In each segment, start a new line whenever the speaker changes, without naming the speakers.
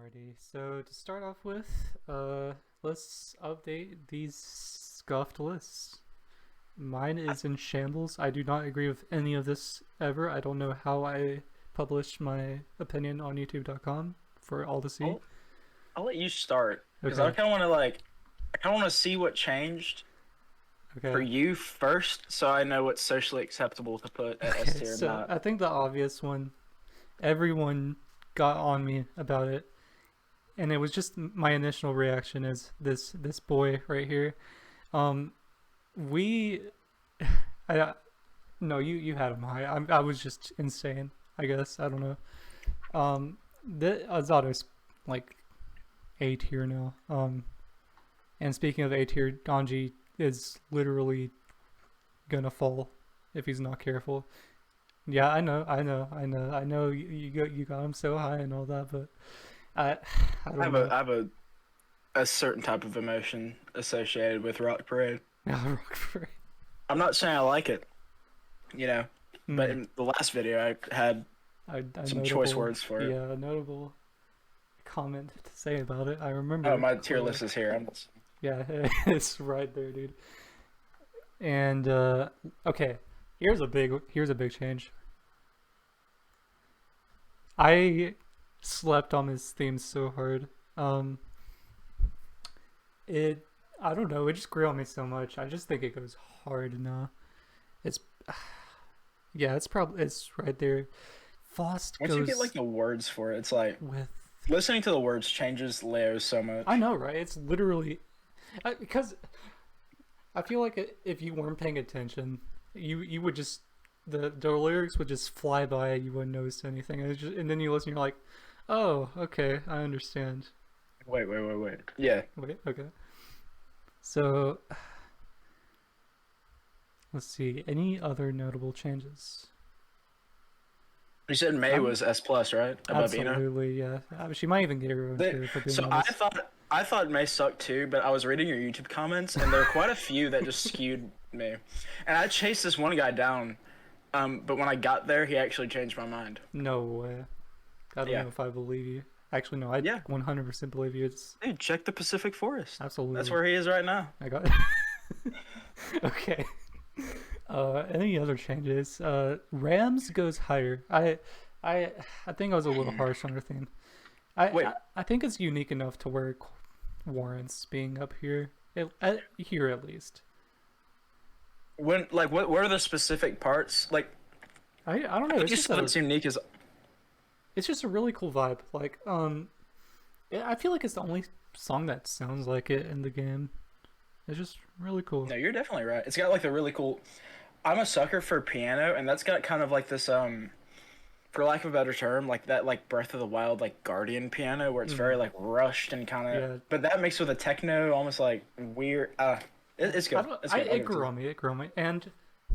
Alrighty, so to start off with, let's update these scuffed lists. Mine is in shambles. I do not agree with any of this ever. I don't know how I published my opinion on YouTube.com for all to see.
I'll let you start because
Okay.
I kind of want to I kind of want to see what changed for
Okay.
you first, so I know what's socially acceptable to put at S
Okay.
tier and
So
not.
I think the obvious one, everyone got on me about it, and it was just my initial reaction is this boy right here. Um, we, I no, you had him high. I was just insane. I guess I don't know. The Azato's like A tier now. And speaking of A tier, Donji is literally gonna fall if he's not careful. Yeah, I know. You got him so high and all that, but I I
I
don't
have a
know.
I have a certain type of emotion associated with Rock Parade.
Rockford.
I'm not saying I like it, you know, but
Hmm.
in the last video I had
A
some choice
notable,
words for it.
yeah, a notable comment to say about it. I
Oh,
remember
my tier
clearly.
list is here.
Yeah, it's right there, dude. And okay, here's a big change. I slept on this theme so hard. Um, it I don't know, it just grew on me so much. I just think it goes hard now. It's yeah, it's right there. Faust
Once you get like
goes
the words for it, it's like
with
listening to the words changes Leo so
I
much.
know, right? It's literally because I feel like if you weren't paying attention, you would just the lyrics would just fly by. You wouldn't notice anything, and then you listen. You're like, oh, okay, I understand.
Wait. Yeah,
Wait, okay. So let's see. Any other notable changes?
you said May
I'm
was S plus, right? Above Eno.
absolutely yeah. She might even get her own
They,
tier for being
so I
honest.
thought I thought May sucked too, but I was reading your YouTube comments and there were quite a few that just skewed me. And I chased this one guy down, but when I got there, he actually changed my mind.
No way. I don't
Yeah,
know if I believe you. Actually, no. I
yeah,
100% believe you. It's
dude, check the Pacific Forest. That's
absolutely.
where he is right now.
I got. Okay. Any other changes? Rams goes higher. I, I think I was a little harsh on her theme. I,
Wait,
I, I think it's unique enough to where it warrants being up here. Here at least.
when what are the specific parts? Like,
I don't
I
know.
think you said what's unique is
It's just a really cool vibe. Like I feel like it's the only song that sounds like it in the game. It's just really cool.
no, you're definitely right. It's got like the really cool. I'm a sucker for piano, and that's got kind of like this for lack of a better term, like that like Breath of the Wild like Guardian piano where it's
Hmm.
very like rushed and kind of
Yeah,
but that mixed with a techno almost like weird it's
I
good.
don't.
It's good. I'll
It
give it to
grew
you.
on me. It grew on me, and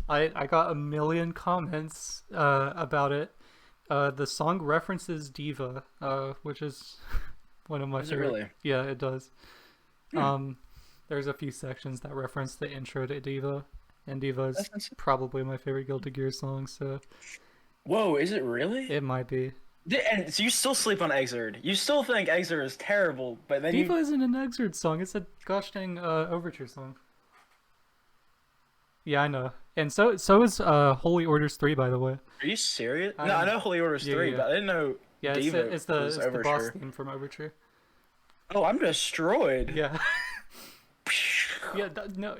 I got a million comments about it. The song references Diva, which is one of my
Is it
favorite.
really?
Yeah, it does.
Hmm.
Um, there's a few sections that reference the intro to Diva, and Diva is
That's
probably my favorite Guilty Gear song, so
Whoa, is it really?
it might be.
And so you still sleep on Exerd. You still think Exerd is terrible, but then
Diva
you
isn't an Excerpt song. It's a gosh dang overture song. Yeah, I know. And so is Holy Orders 3, by the way.
are you serious? No, I
I'm
know Holy Orders
yeah
3,
yeah yeah.
but I didn't know
Yeah, it's the
Diva
it's the
was
it's the boss
Overture.
theme from Overture.
Oh, I'm destroyed.
Yeah. Yeah, no,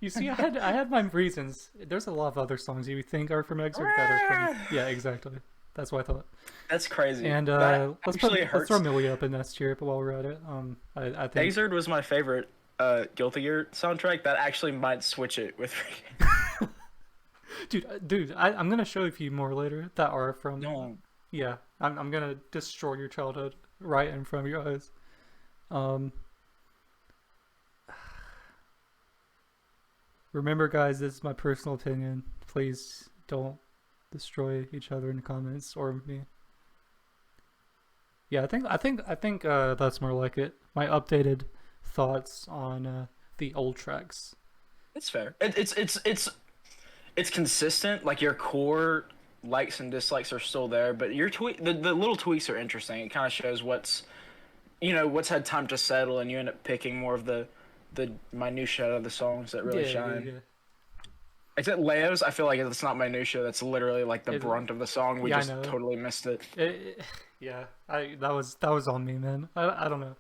you see, I had my reasons. There's a lot of other songs you think are from Excerpt that are from. Yeah, exactly. That's what I thought.
That's crazy.
And
That actually
let's throw
hurts.
Millie up in S tier, but while we're at it, I think,
Exerd was my favorite Guilty Gear soundtrack. That actually might switch it with.
dude, I'm gonna show you more later that are from.
No.
Yeah, I'm gonna destroy your childhood right in front of your eyes. Um, remember, guys, this is my personal opinion. Please don't destroy each other in the comments or me. Yeah, I think that's more like it. My updated thoughts on the old tracks.
It's fair. It's consistent. Like your core likes and dislikes are still there, but the little tweaks are interesting. It kind of shows what's had time to settle, and you end up picking more of the minutia of the songs that really
Yeah, yeah,
shine.
yeah.
Except Leo's, I feel like it's not minutia. That's literally like the
It,
brunt of the song. We
yeah, I
just
know.
totally missed it.
Yeah, I that was on me, man. I don't know.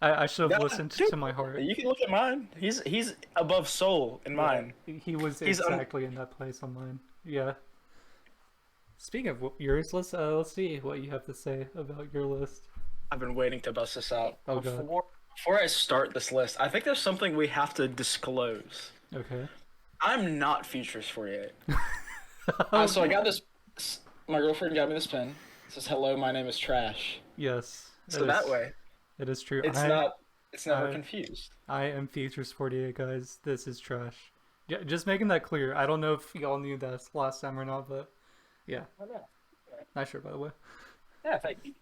I should have
Yeah,
listened
dude,
to my heart.
you can look at mine. He's above Soul in
Yeah,
mine.
he was
He's
exactly in that place on mine. Yeah. Speaking of yours, let's see what you have to say about your list.
I've been waiting to bust this out.
Oh god.
Before I start this list, I think there's something we have to disclose.
Okay.
I'm not Futures 48.
Oh,
So I got this. My girlfriend got me this pen. It says, "Hello, my name is Trash."
yes,
So that way,
it is true.
it's not. It's never
I-
confused.
I am Features 48, guys. This is trash. Yeah, just making that clear. I don't know if y'all knew that last time or not, but yeah.
Oh, yeah.
Nice shirt, by the way.
Yeah, thank you.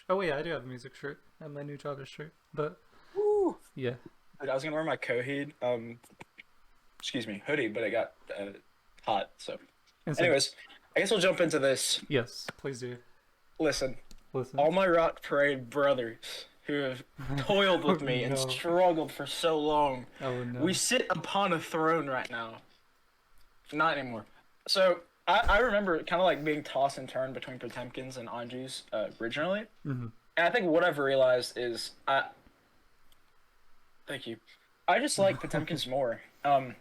Oh, yeah, I do have a music shirt and my new childish shirt, but
Woo.
yeah.
Dude, I was gonna wear my Coheed, excuse me, hoodie, but it got hot. So,
And so,
anyways, I guess we'll jump into this.
yes, please do.
Listen,
Listen.
all my Rock Parade brothers who have toiled with me
No.
and struggled for so long.
Oh, no.
We sit upon a throne right now. Not anymore. So I remember kind of like being tossed and turned between Potemkins and Anjus originally,
Mhm.
and I think what I've realized is thank you. I just like Potemkins more.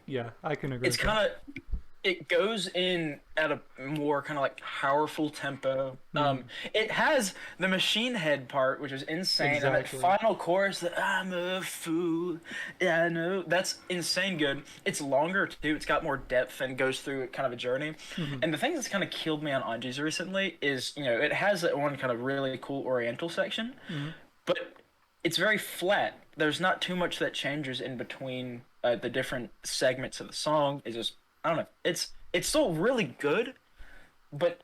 Yeah, I can agree
It's
with that.
kind of it goes in at a more kind of like powerful tempo. It has the machine head part, which is insane, and that
Exactly.
final chorus that I'm a fool. Yeah, I know. That's insane good. It's longer too. It's got more depth and goes through kind of a journey. And the thing that's kind of killed me on Anji's recently is, it has that one kind of really cool Oriental section, but it's very flat. There's not too much that changes in between the different segments of the song. It's just I don't know. It's still really good, but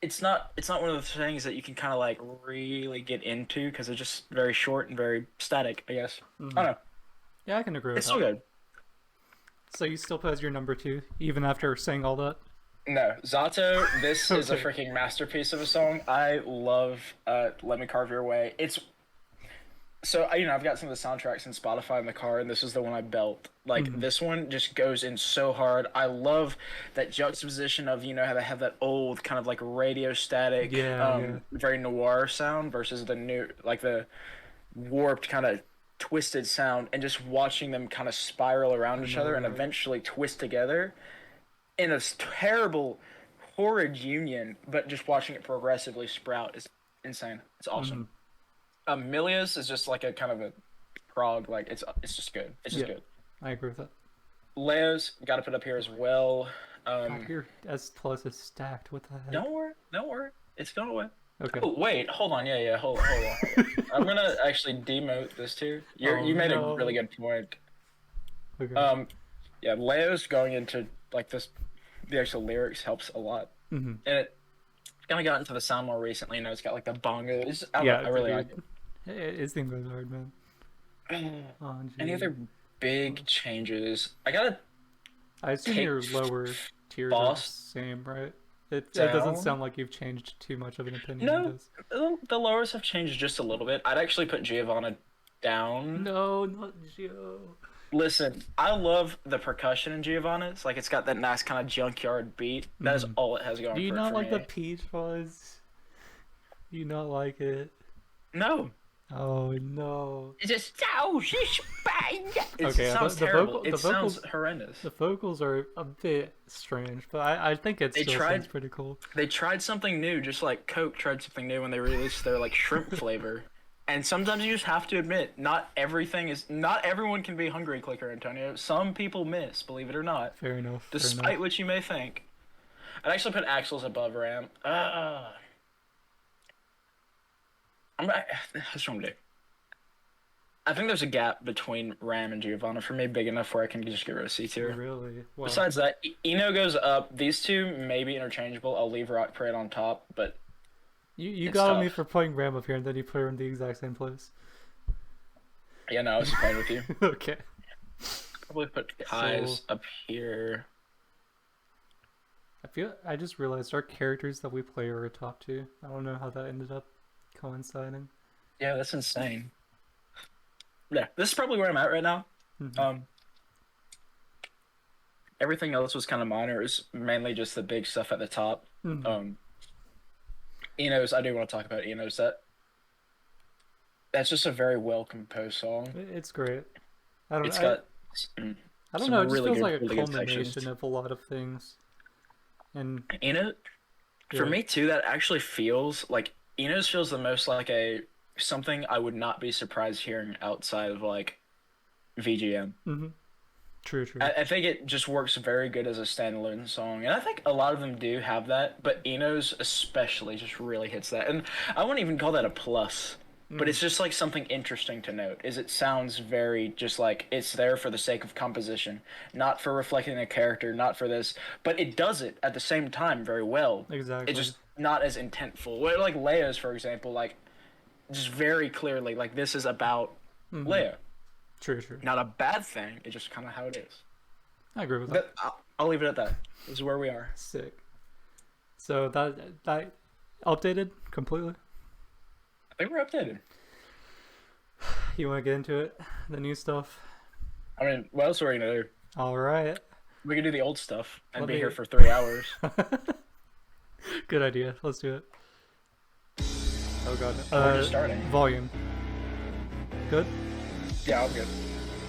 it's not one of those things that you can kind of like really get into because it's just very short and very static. I guess I don't know.
Yeah, I can agree with
It's
that.
still good.
So you still put as your number 2, even after saying all that?
No, Zato. This is a
Okay.
freaking masterpiece of a song. I love "Let Me Carve Your Way." It's so I've got some of the soundtracks in Spotify in the car, and this is the one I belt. Like this one just goes in so hard. I love that juxtaposition of how they have that old kind of like radio static,
Yeah.
very noir sound versus the new like the warped kind of twisted sound, and just watching them kind of spiral around each other and
right?
eventually twist together in a horrible, horrid union. But just watching it progressively sprout is insane. It's awesome. Milia's is just like a kind of a prog, like it's just good. It's just
Yeah.
good.
I agree with that.
Leo's got to put up here as well.
God, your S plus is stacked. What the heck?
Don't worry, it's going away.
Okay.
Oh wait, hold on, yeah, hold on. I'm gonna actually demote this too. You made
no.
a really good point.
Okay.
Yeah, Leo's going into like this, the actual lyrics helps a lot, and it kind of got into the sound more recently. It's got like the bongos. I really like it.
His theme goes hard, man. Oh,
Any other big changes? I
assume
take
your lower tiers are the
boss
same, right? It doesn't
down?
sound like you've changed too much of an opinion.
No,
Does.
the lowers have changed just a little bit. I'd actually put Giovanna down.
No, not Joe.
Listen, I love the percussion in Giovanna. It's like it's got that nice kind of junkyard beat. That is all it has going
Do you
for it
not
for
like
me.
the peach fuzz? Do you not like it?
No.
Oh no.
It's just it
Okay,
sounds
the
terrible.
vocal-
It
the
sounds
vocals-
horrendous.
The vocals are a bit strange, but I think it
They
still
tried-
sounds pretty cool.
They tried something new, just like Coke tried something new when they released their like shrimp flavor. And sometimes you just have to admit, not everyone can be Hungry Clicker, Antonio. Some people miss, believe it or not.
Fair enough.
Despite what you may think. I'd actually put Axel's above Ram. That's what I'm gonna do. I think there's a gap between Ram and Giovanna for me, big enough where I can just get rid of C tier.
Really? Wow.
Besides that, Eno goes up. These two may be interchangeable. I'll leave Rock Parade on top, but
You
it's
got on me
tough.
for putting Ram up here, and then you put her in the exact same place.
yeah, no, I was playing with you.
Okay.
Probably put Kai's up here.
I just realized our characters that we play are a top 2. I don't know how that ended up coinciding.
Yeah, that's insane. Yeah, this is probably where I'm at right now.
Mhm.
Everything else was kind of minor. It was mainly just the big stuff at the top.
Mhm.
Enos, I do want to talk about Enos. That's just a very well composed song.
It's great. I don't
It's
I,
got
I don't
some
know, it just
really
feels
good,
like a
really good
culmination
sections.
of a lot of things. And
Eno, for
yeah.
me too, that actually feels like Enos feels the most like a something I would not be surprised hearing outside of like VGM.
Mhm. True.
I think it just works very good as a standalone song, and I think a lot of them do have that, but Enos especially just really hits that. And I wouldn't even call that a plus, but it's
Mhm.
just like something interesting to note. Is it sounds very just like it's there for the sake of composition, not for reflecting a character, not for this, but it does it at the same time very well. It's
Exactly.
just not as intentful. Like Leia's, for example, like just very clearly, like this is about
Mhm.
Leia.
True.
Not a bad thing. It's just kind of how it is.
I agree with that.
But I'll leave it at that. This is where we are.
Sick. So that updated completely.
I think we're updated.
You want to get into it? The new stuff.
I mean, what else are we gonna do?
All right.
We can do the old stuff and
Let
be
me-
here for 3 hours.
Good idea. Let's do it.
Oh god. We're just starting.
Volume. Good.
Yeah, I'm good.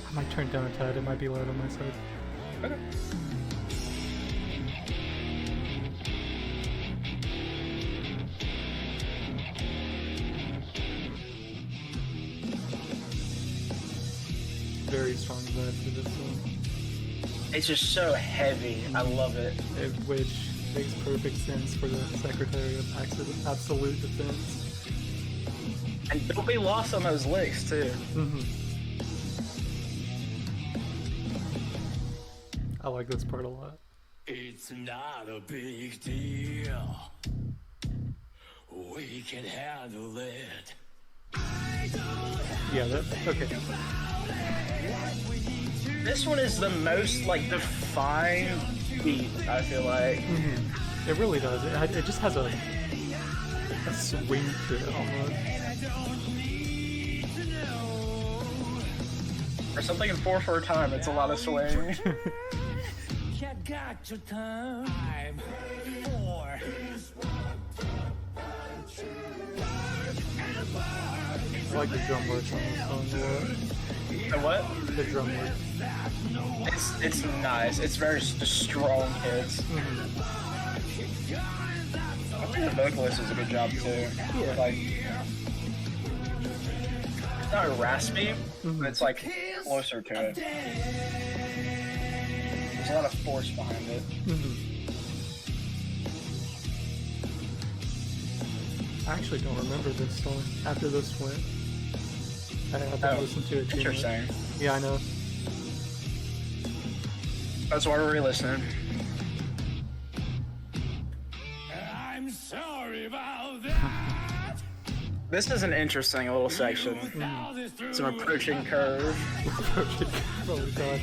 I might turn down a tad. It might be loud on my side.
Okay.
Very strong vibe for this one.
It's just so heavy. I love it.
Which makes perfect sense for the Secretary of Absolute Defense.
And don't be lost on those licks too.
Mm-hmm. I like this part a lot.
It's not a big deal. We can handle it.
Yeah, okay.
This one is the most like defined beat, I feel like.
Mm-hmm. It really does. It just has a swing to it almost.
For something in 4/4 time, it's a lot of swing.
You got your time for.
I like the drum work on this song a lot.
The what?
The drum work.
It's nice. It's very just strong hits.
Mm-hmm.
I think the vocalist does a good job too.
Yeah.
Like, it's not raspy, but it's like closer to it. There's a lot of force behind it.
Mm-hmm. I actually don't remember this song after this went. I haven't listened to it too much.
Interesting.
Yeah, I know.
That's why we're re-listening.
I'm sorry about that.
This is an interesting little section. Some approaching curve.
Oh god.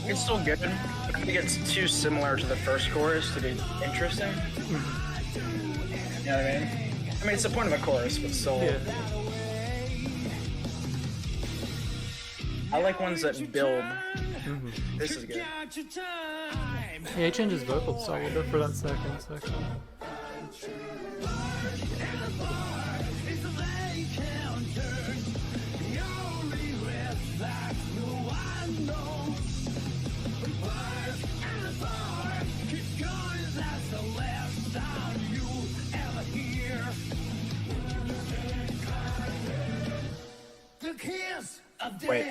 It's still good. I think it's too similar to the first chorus to be interesting. You know what I mean? I mean, it's the point of a chorus, but still.
Yeah.
I like ones that build.
Mm-hmm.
This is good.
Yeah, he changed his vocals a little bit for that second section.
Wait.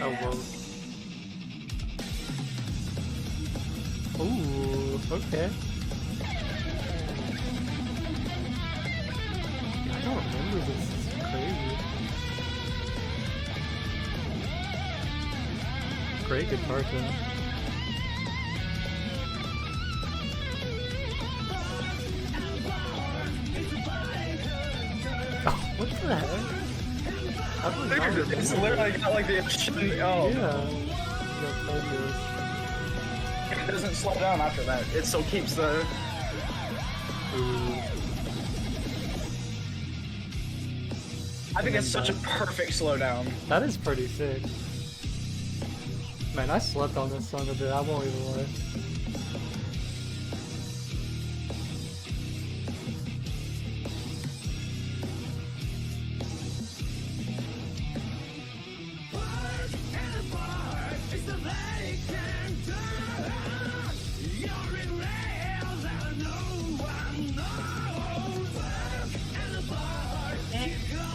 Oh, whoa. Ooh, okay. I don't remember this. This is crazy. Great guitar tone. Oh, what the heck?
Dude, it's literally got like the oh.
Yeah. Yeah, focus.
It doesn't slow down after that. It still keeps the.
Ooh.
I think that's such a perfect slowdown.
That is pretty sick. Man, I slept on this song a bit, I won't even lie.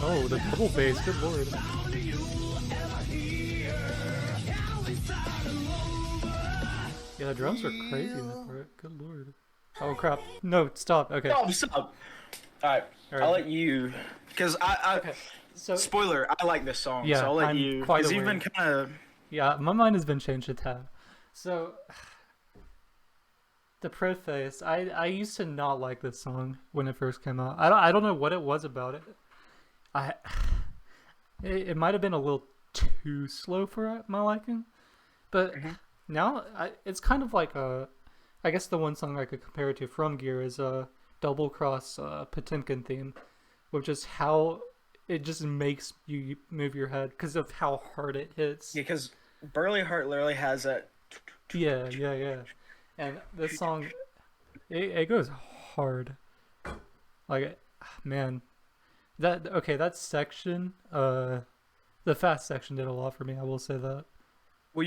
Oh, the double bass, good lord. Yeah, the drums are crazy in that part. Good lord. Oh crap. No, stop. Okay.
Oh, stop. Alright, I'll let you. Because
Okay. So,
spoiler, I like this song,
yeah,
so I'll let
I'm
you.
quite
Because you've
aware.
been kind of.
yeah, my mind has been changed a tad. So, the preface, I used to not like this song when it first came out. I don't know what it was about it. I it might have been a little too slow for my liking, but now it's kind of like I guess the one song I could compare it to from Gear is a Double Cross Potemkin theme, which is how it just makes you move your head because of how hard it hits.
Yeah, because Burly Heart literally has that.
Yeah. And this song, it goes hard. Like, man, that section, the fast section did a lot for me. I will say that.
Well,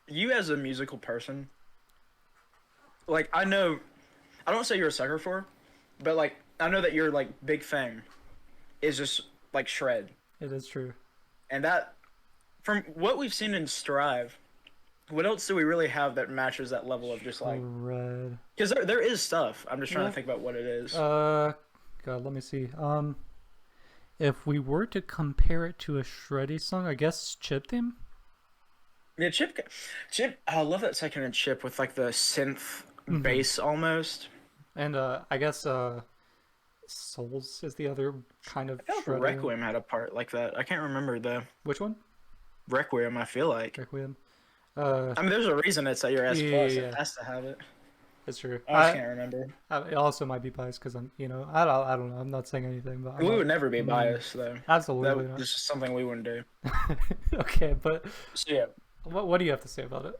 you as a musical person, like I don't say you're a sucker for, but like I know that your like big thing is just like shred,
It is true.
and that from what we've seen in Strive, what else do we really have that matches that level of just like?
Red.
Because there is stuff. I'm just trying
Yeah.
to think about what it is.
God, let me see. If we were to compare it to a shreddy song, I guess Chip Theme.
Yeah, Chip. I love that second in Chip with like the synth bass almost.
And I guess Souls is the other kind of
I feel like
shreddy.
Requiem had a part like that. I can't remember the
Which one?
Requiem. I feel like.
Requiem.
I mean, there's a reason it's at your S+.
Yeah.
It has to have it.
That's true.
I just can't remember.
It also might be biased because I'm, I don't know. I'm not saying anything, but
We would never be biased, though.
Absolutely
That
not.
was just something we wouldn't do.
Okay, but
So yeah.
what do you have to say about it?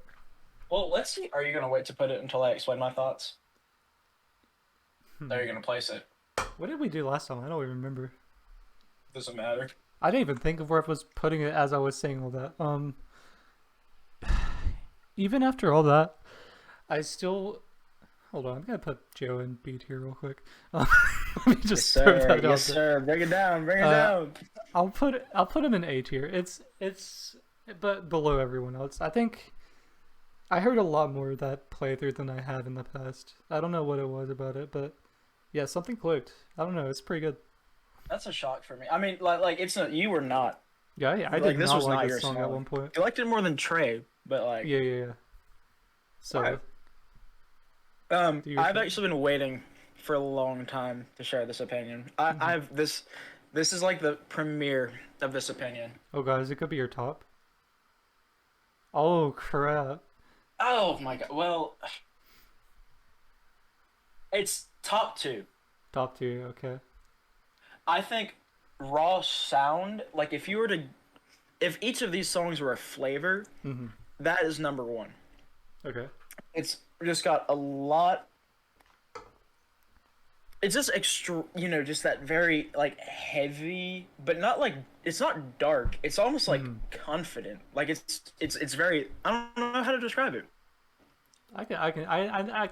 Well, let's see. Are you gonna wait to put it until I explain my thoughts? Or are you gonna place it?
What did we do last time? I don't even remember.
Doesn't matter.
I didn't even think of where I was putting it as I was saying all that. Even after all that, I still. Hold on, I'm gonna put Joe and beat here real quick. Let me just
Yes,
throw
sir.
that out
Yes,
there.
sir. Bring it down. Bring it down.
I'll put him in A tier. It's but below everyone else. I think I heard a lot more of that playthrough than I have in the past. I don't know what it was about it, but yeah, something clicked. I don't know. It's pretty good.
That's a shock for me. I mean, like it's not. You were not.
Yeah, I
Like,
did
this
not
was
like
not
this
your
song at
song.
one point.
You liked it more than Trey, but like.
Yeah. So
Alright.
Do your
I've
thing.
actually been waiting for a long time to share this opinion. I've this is like the premiere of this opinion.
oh guys, it could be your top. Oh crap.
Oh my god. Well, it's top 2.
Top tier, okay.
I think raw sound, like if each of these songs were a flavor, that is number 1.
Okay.
It's just got a lot. It's just just that very like heavy, but not like it's not dark. It's almost like confident. Like it's very. I don't know how to describe it.
I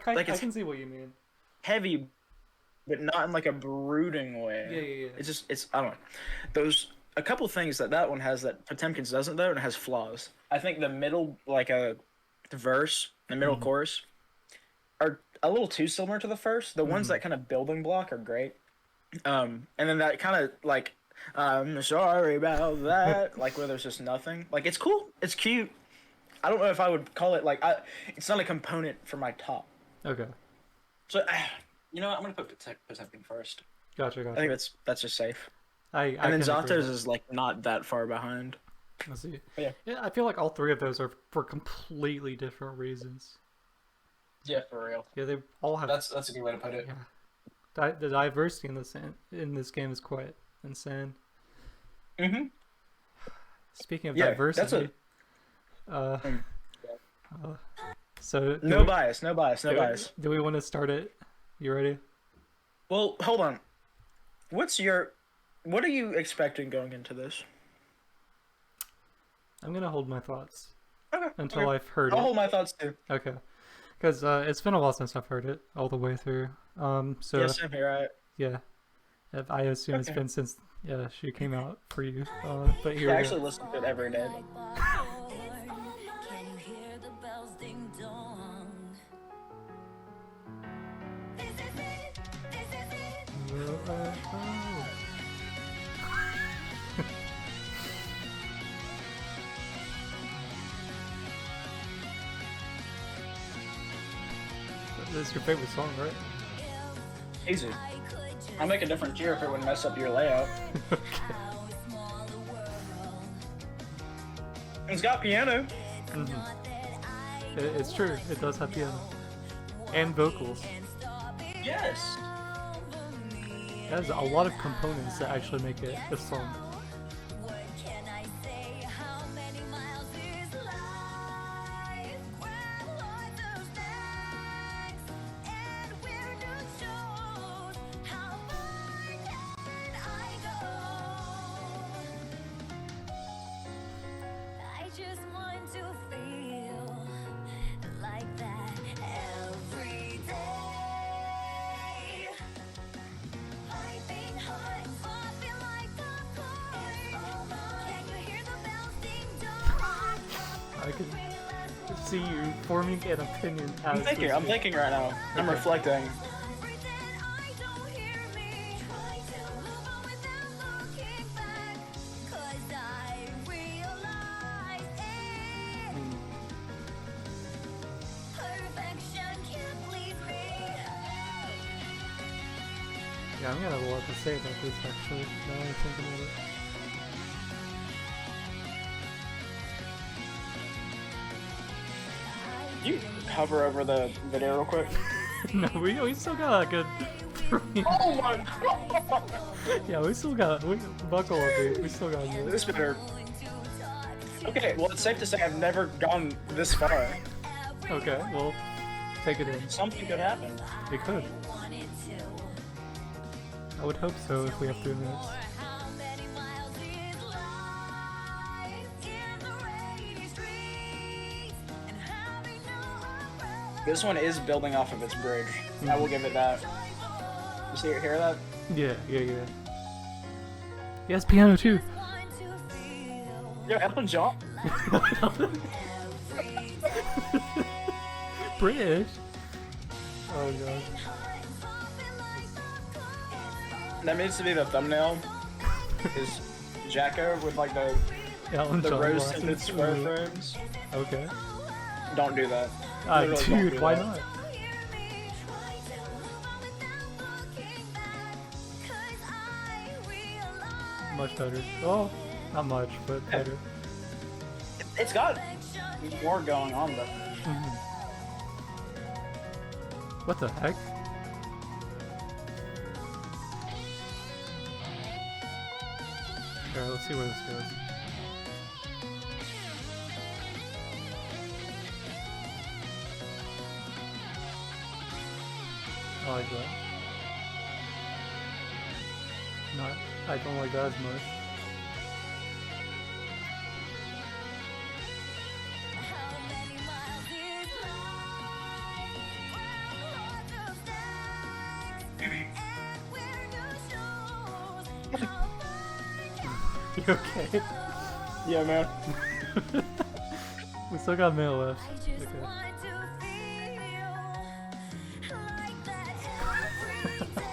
Like it's
can see what you mean.
heavy, but not in like a brooding way.
Yeah.
It's I don't know. Those a couple things that one has that Potemkin's doesn't though, and it has flaws. I think the middle the verse, the middle chorus, are a little too similar to the first. The ones that kind of building block are great. And then that kind of like, I'm sorry about that, like where there's just nothing. Like it's cool, it's cute. I don't know if I would call it like it's not a component for my top.
Okay.
So, you know what? I'm gonna put Potemkin first.
Gotcha.
I think that's just safe. And then
can agree.
Zato's is like not that far behind.
Let's see.
Yeah.
Yeah, I feel like all three of those are for completely different reasons.
Yeah, for real.
Yeah, they all have.
That's a good way to put it.
Yeah, the diversity in this game is quite insane.
Mhm.
Speaking of
Yeah,
diversity,
that's
so
No bias. No bias. No
do,
bias.
do we want to start it? You ready?
Well, hold on. What are you expecting going into this?
I'm gonna hold my thoughts
Okay.
until
okay.
I've heard
I'll
it.
hold my thoughts too.
Okay, because it's been a while since I've heard it all the way through. So
Yeah, same here.
yeah, I assume it's
Okay.
been since she came out for you. But here
I
we
actually
go.
listen to it every day.
Can you hear the bells ding dong? This is it. This is it.
This is your favorite song, right?
Easy. I'll make a different tier if it would mess up your layout. It's got piano.
It's true. It does have piano and vocals.
Yes.
It has a lot of components that actually make it a song.
What can I say? How many miles is life? When life goes back and we're new shows. How far can I go? I just want to feel like that every day. Piping hot, popping like popcorn. Can you hear the bells ding dong?
I can see you forming an opinion.
I'm thinking right now. I'm
Okay.
reflecting.
Pretend I don't hear me. Try to move on without looking back. 'Cause I realize it. Perfection can't please me.
Yeah, I'm gonna have a lot to say about this actually. Now I think about it.
You hover over the video real quick.
No, we still got a good.
Oh my god!
Yeah, we buckle up, dude. We still got a good.
This better. Okay, well it's safe to say I've never gone this far.
Okay, well, take it in.
Something could happen.
It could. I would hope so if we have 3 minutes.
How many miles is life in the rainy streets and having no umbrella?
This one is building off of its bridge. I will give it that. You see, hear that?
Yeah. Yes, piano too.
Want to feel
Yo, Elton John.
British. Oh god.
That needs to be the thumbnail. Is Jacko with like the
Elton John
rose
glasses.
tinted square frames?
Okay.
Don't do that. Literally don't
Dude,
do
why
that.
not? Much better. Oh, not much, but better.
It's got more going on though.
What the heck? Okay, let's see where this goes. I like that. Not, I don't like that as much. You okay?
Yeah, man.
We still got mail left.
I just
Okay.
want to feel like that every day.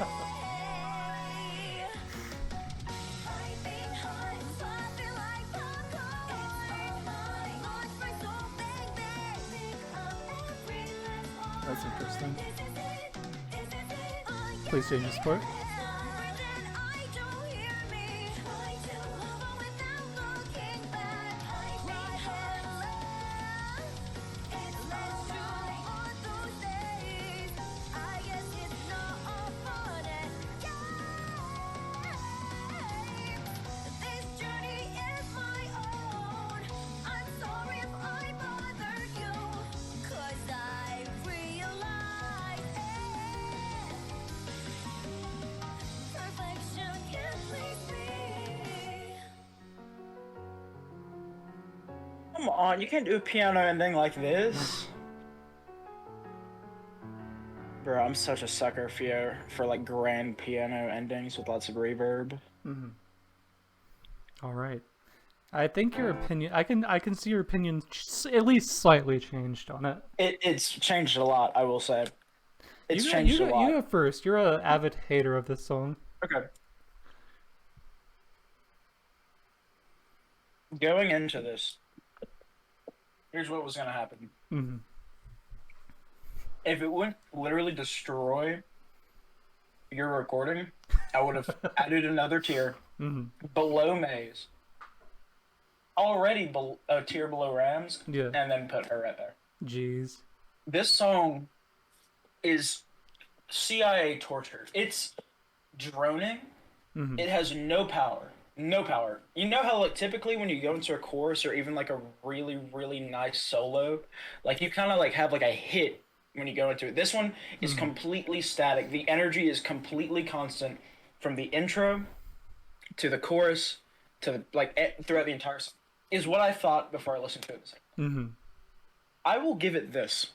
Piping hot, popping like popcorn. Launch my soul, bang bang. Think of every last one.
That's interesting.
This is it.
PlayStation Sport.
Pretend I don't hear me.
on, you can't do a piano ending like this. Bro, I'm such a sucker for like grand piano endings with lots of reverb.
All right. I think your opinion. I can see your opinion at least slightly changed on it.
It's changed a lot, I will say. It's
You
changed a lot.
you go first. You're a avid hater of this song.
Okay. Going into this, here's what was gonna happen.
Mm-hmm.
If it wouldn't literally destroy your recording, I would have added another tier below Maze. Already a tier below Rams,
Yeah.
and then put her right there.
Jeez.
This song is CIA torture. It's droning. It has no power. No power. You know how like typically when you go into a chorus or even like a really, really nice solo, like you kind of like have like a hit when you go into it. This one is completely static. The energy is completely constant from the intro to the chorus to the, like throughout the entire song. Is what I thought before I listened to it. I will give it this.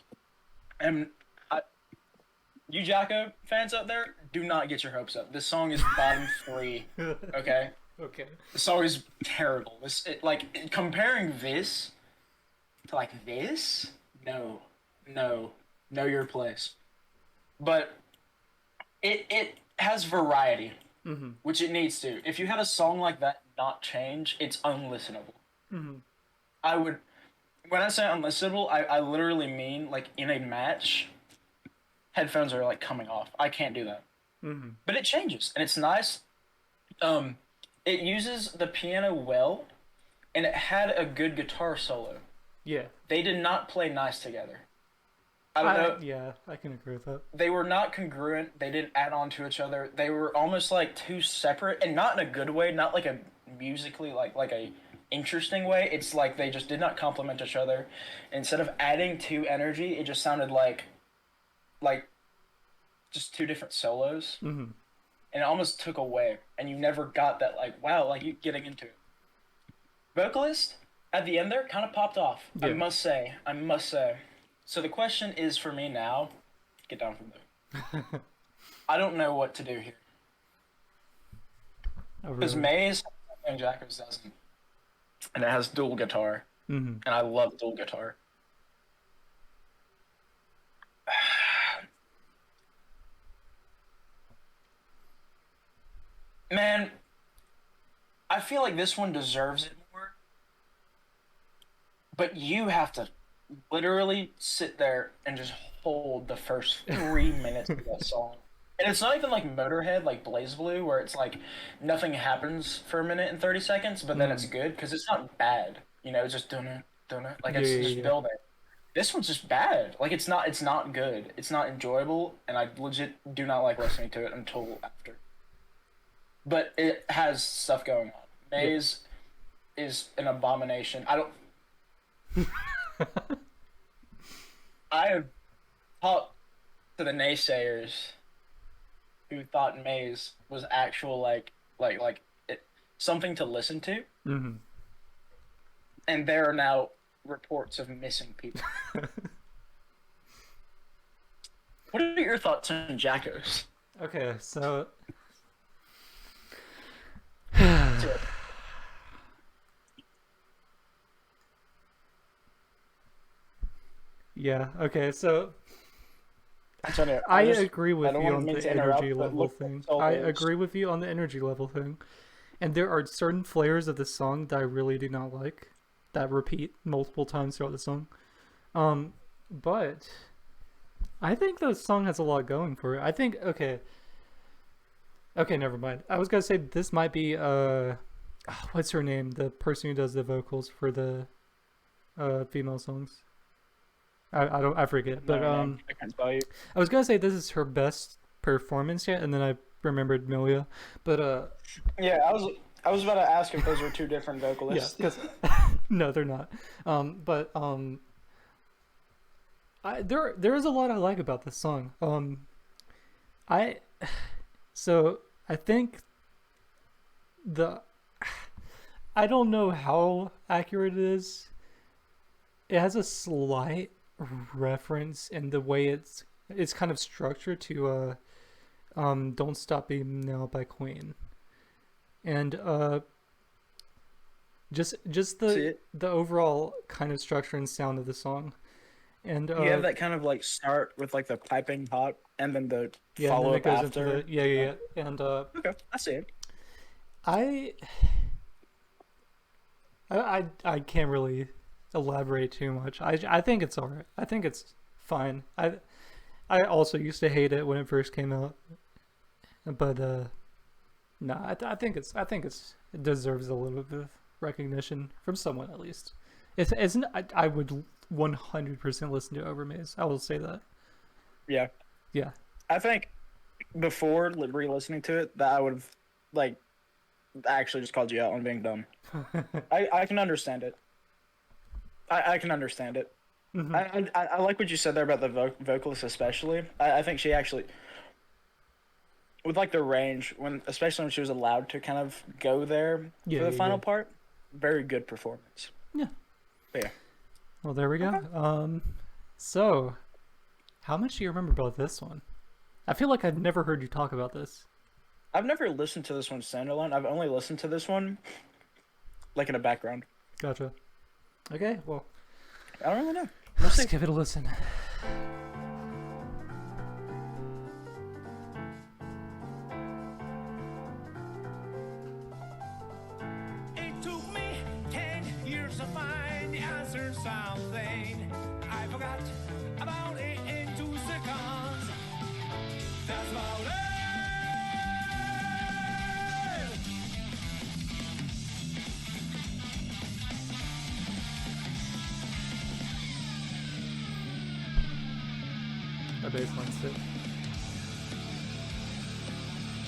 And you Jacko fans out there, do not get your hopes up. This song is bottom 3. Okay?
Okay.
The song is terrible. Comparing this to like this, no, know your place. But it has variety, which it needs to. If you had a song like that not change, it's unlistenable. I would, when I say unlistenable, I literally mean like in a match, headphones are like coming off. I can't do that. But it changes and it's nice. It uses the piano well, and it had a good guitar solo.
Yeah.
They did not play nice together. I don't know.
Yeah, I can agree with that.
They were not congruent. They didn't add on to each other. They were almost like two separate, and not in a good way, not like a musically like a interesting way. It's like they just did not complement each other. Instead of adding to energy, it just sounded like just two different solos. And it almost took away, and you never got that like, wow, like you getting into it. Vocalist at the end there kind of popped off. Yeah. I must say. So the question is for me now, get down from there. I don't know what to do here. Because Maze and Jacko's doesn't, and it has dual guitar, and I love dual guitar. Man, I feel like this one deserves it more. But you have to literally sit there and just hold the first 3 minutes of that song. And it's not even like Motorhead, like Blaze Blue, where it's like nothing happens for a minute and 30 seconds, but then it's good, because it's not bad. You know, it's just don't it. Like, it's just building. This one's just bad. Like, it's not good. It's not enjoyable, and I legit do not like listening to it until after. But it has stuff going on. Maze is an abomination. I have talked to the naysayers who thought Maze was actual something to listen to. And there are now reports of missing people. What are your thoughts on Jacko's?
Okay, so yeah, okay, so I agree with you on the energy level thing. I agree with you on the energy level thing. And there are certain flares of the song that I really do not like, that repeat multiple times throughout the song. But I think the song has a lot going for it. I think, okay, never mind. I was gonna say this might be what's her name? The person who does the vocals for the female songs. I forget. But
I can't tell you.
I was gonna say this is her best performance yet, and then I remembered Milia. But
yeah, I was about to ask if those were two different vocalists.
Yeah, because no, they're not. There is a lot I like about this song. I think I don't know how accurate it is, it has a slight reference in the way it's kind of structured to "Don't Stop Being Now" by Queen, and just
See
the
it?
overall kind of structure and sound of the song, and
You have that kind of like start with like the piping hot, and then the
yeah, and then
follow
it
up
goes
after.
into the yeah, and
Okay, I see it.
I I can't really elaborate too much. I think it's alright. I think it's fine. I also used to hate it when it first came out, but no, I think it deserves a little bit of recognition from someone at least. It's I would 100% listen to Over Maze. I will say that.
Yeah,
Yeah.
I think before re-listening to it, that I would have like actually just called you out on being dumb. I can understand it. I can understand it.
Mhm.
I like what you said there about the vocalist, especially. I think she actually, with like the range, especially when she was allowed to kind of go there
Yeah,
for the
yeah,
final
yeah.
part, very good performance.
Yeah.
But yeah.
Well, there we go.
Okay.
So, how much do you remember about this one? I feel like I've never heard you talk about this.
I've never listened to this one standalone. I've only listened to this one like in a background.
Gotcha. Okay, well,
I don't really know.
let's give it a listen.
It took me 10 years to find the answer something I forgot about it in 2 seconds. That's about it.
A baseline sit.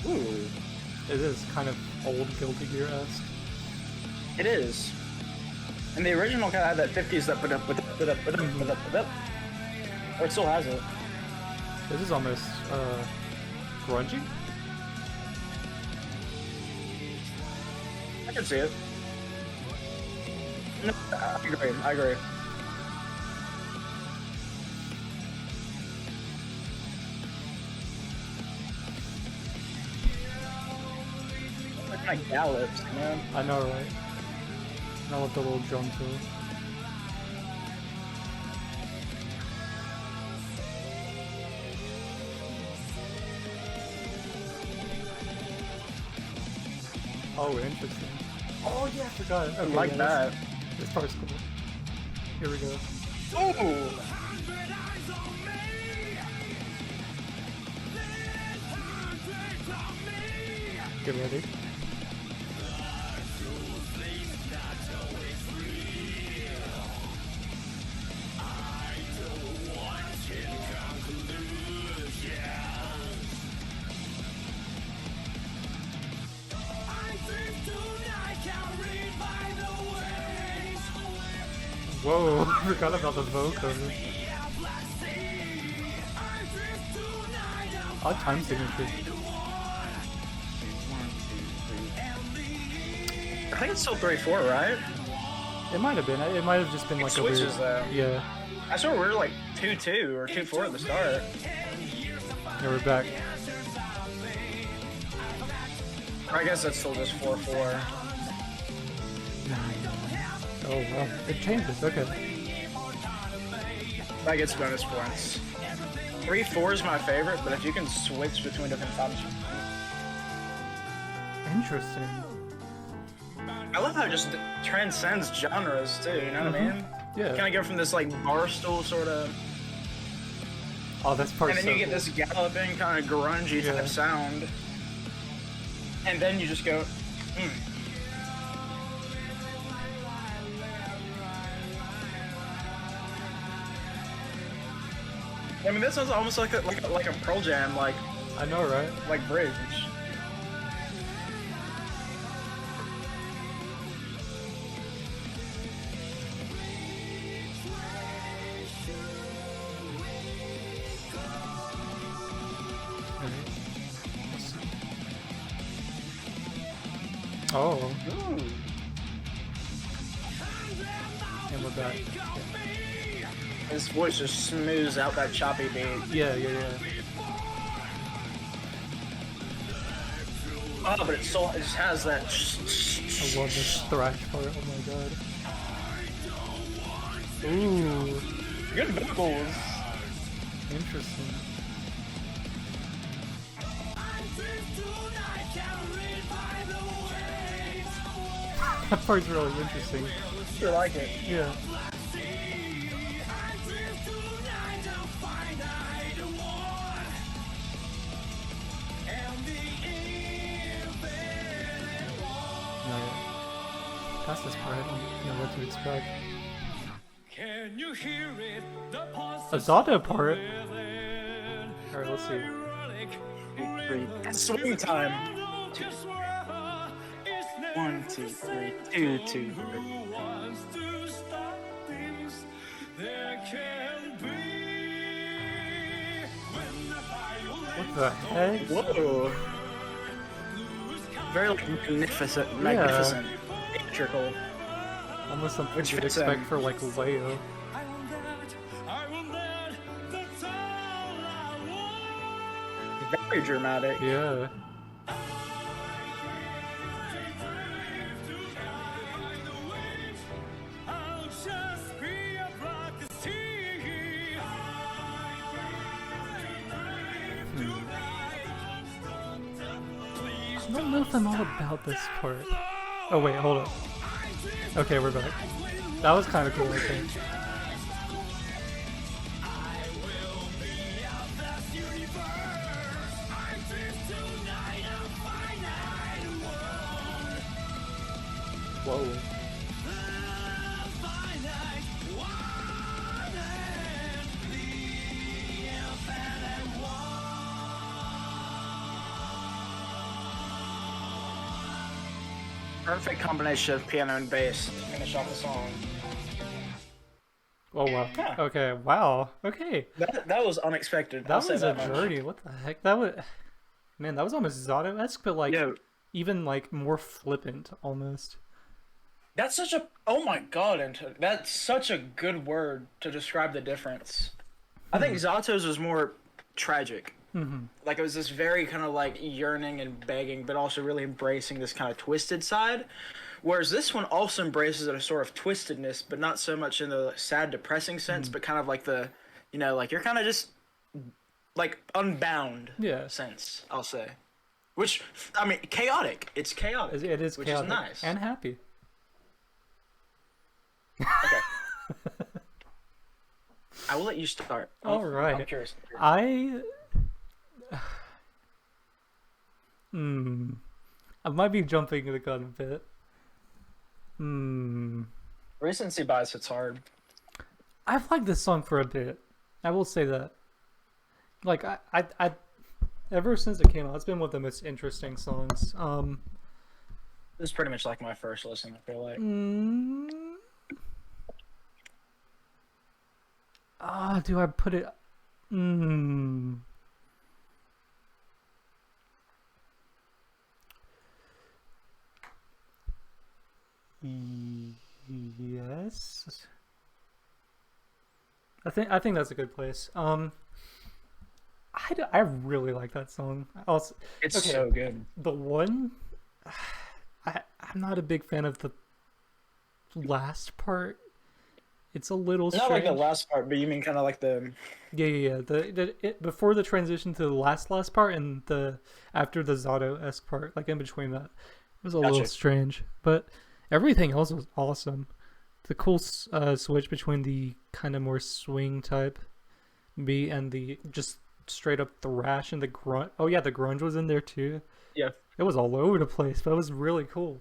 Ooh,
It is kind of old Guilty Gear-esque.
it is. And the original kind of had that 50s that or it still has it.
This is almost grungy.
I can see it. No, I agree. Like my gallops, man.
I know, right? And I love the little drum too. Oh, interesting. Oh yeah, I forgot. Okay,
I like
yeah,
that.
This part's cool. Here we go.
Ooh!
Get ready. Whoa, I forgot about the vocals. Odd time signature.
I think it's still 3-4, right?
It might have been. It might have just been
It
like a weird.
switches, though.
Yeah.
I swear we were like 2-2 or 2-4 at the start.
Yeah, we're back.
Or I guess that's still just 4-4.
Oh wow, it changes. Okay.
That gets bonus points. 3-4 is my favorite, but if you can switch between different times.
Interesting.
I love how it just transcends genres too, you know what I mean?
Yeah.
Kind of go from this like barstool sort of,
Oh, that's part.
and then
so
you get
cool.
this galloping kind of grungy
Yeah.
type sound, and then you just go, I mean, this sounds almost like a Pearl Jam
I know, right?
like bridge.
Alright. Let's see. Oh,
Ooh.
and we're back. Yeah.
His voice just smooths out that choppy beat.
Yeah, yeah, yeah.
Oh, but it just has that.
I love this thrash part. Oh my god. Ooh,
Good vocals.
interesting. That part's really interesting.
I like it.
Yeah. No, yeah. Past this part, I don't know what to expect.
Can you hear it? The pulse
A Zato part. Alright, let's see.
Swing time. 1, 2, 3, 2, 2, 3.
What the heck?
Whoa. Very like, magnificent, theatrical.
Almost something
Which
you'd
fits
expect
him.
for like Leo.
Very dramatic.
Yeah. I don't know if I'm all about this part. Oh wait, hold up. Okay, we're back. That was kind of cool, I think.
Whoa. Perfect combination of piano and bass to finish off the song.
Oh wow.
Yeah.
Okay, wow. Okay.
That was unexpected. I'll
That
say
was a
that much.
journey. What the heck? That was... Man, that was almost Zato-esque, but like,
Yo,
even like more flippant, almost.
that's such a oh my god, that's such a good word to describe the difference. I think Zato's was more tragic.
Mm-hmm.
Like it was this very kind of like yearning and begging, but also really embracing this kind of twisted side. Whereas this one also embraces a sort of twistedness, but not so much in the sad, depressing sense, but kind of like the, you know, like you're kind of just like unbound
Yeah.
sense, I'll say. Which, I mean, chaotic. It's chaotic.
It is
which
chaotic
is nice.
and happy.
Okay. I will let you start.
All right.
I'm curious.
I might be jumping the gun a bit.
Recency bias hits hard.
I've liked this song for a bit. I will say that. Like I ever since it came out, it's been one of the most interesting songs.
This is pretty much like my first listen, I feel like.
Do I put it? Yes. I think that's a good place. I really like that song. Also,
It's
okay,
so good.
the one, I'm not a big fan of the last part. It's a little
Not
strange.
like the last part, but you mean kind of like the...
Yeah. Before the transition to the last part and the after the Zato-esque part, like in between that, it was a little
Gotcha.
strange. But everything else was awesome. The cool switch between the kind of more swing type beat and the just straight up thrash and the grunge. Oh yeah, the grunge was in there too.
Yeah.
It was all over the place, but it was really cool.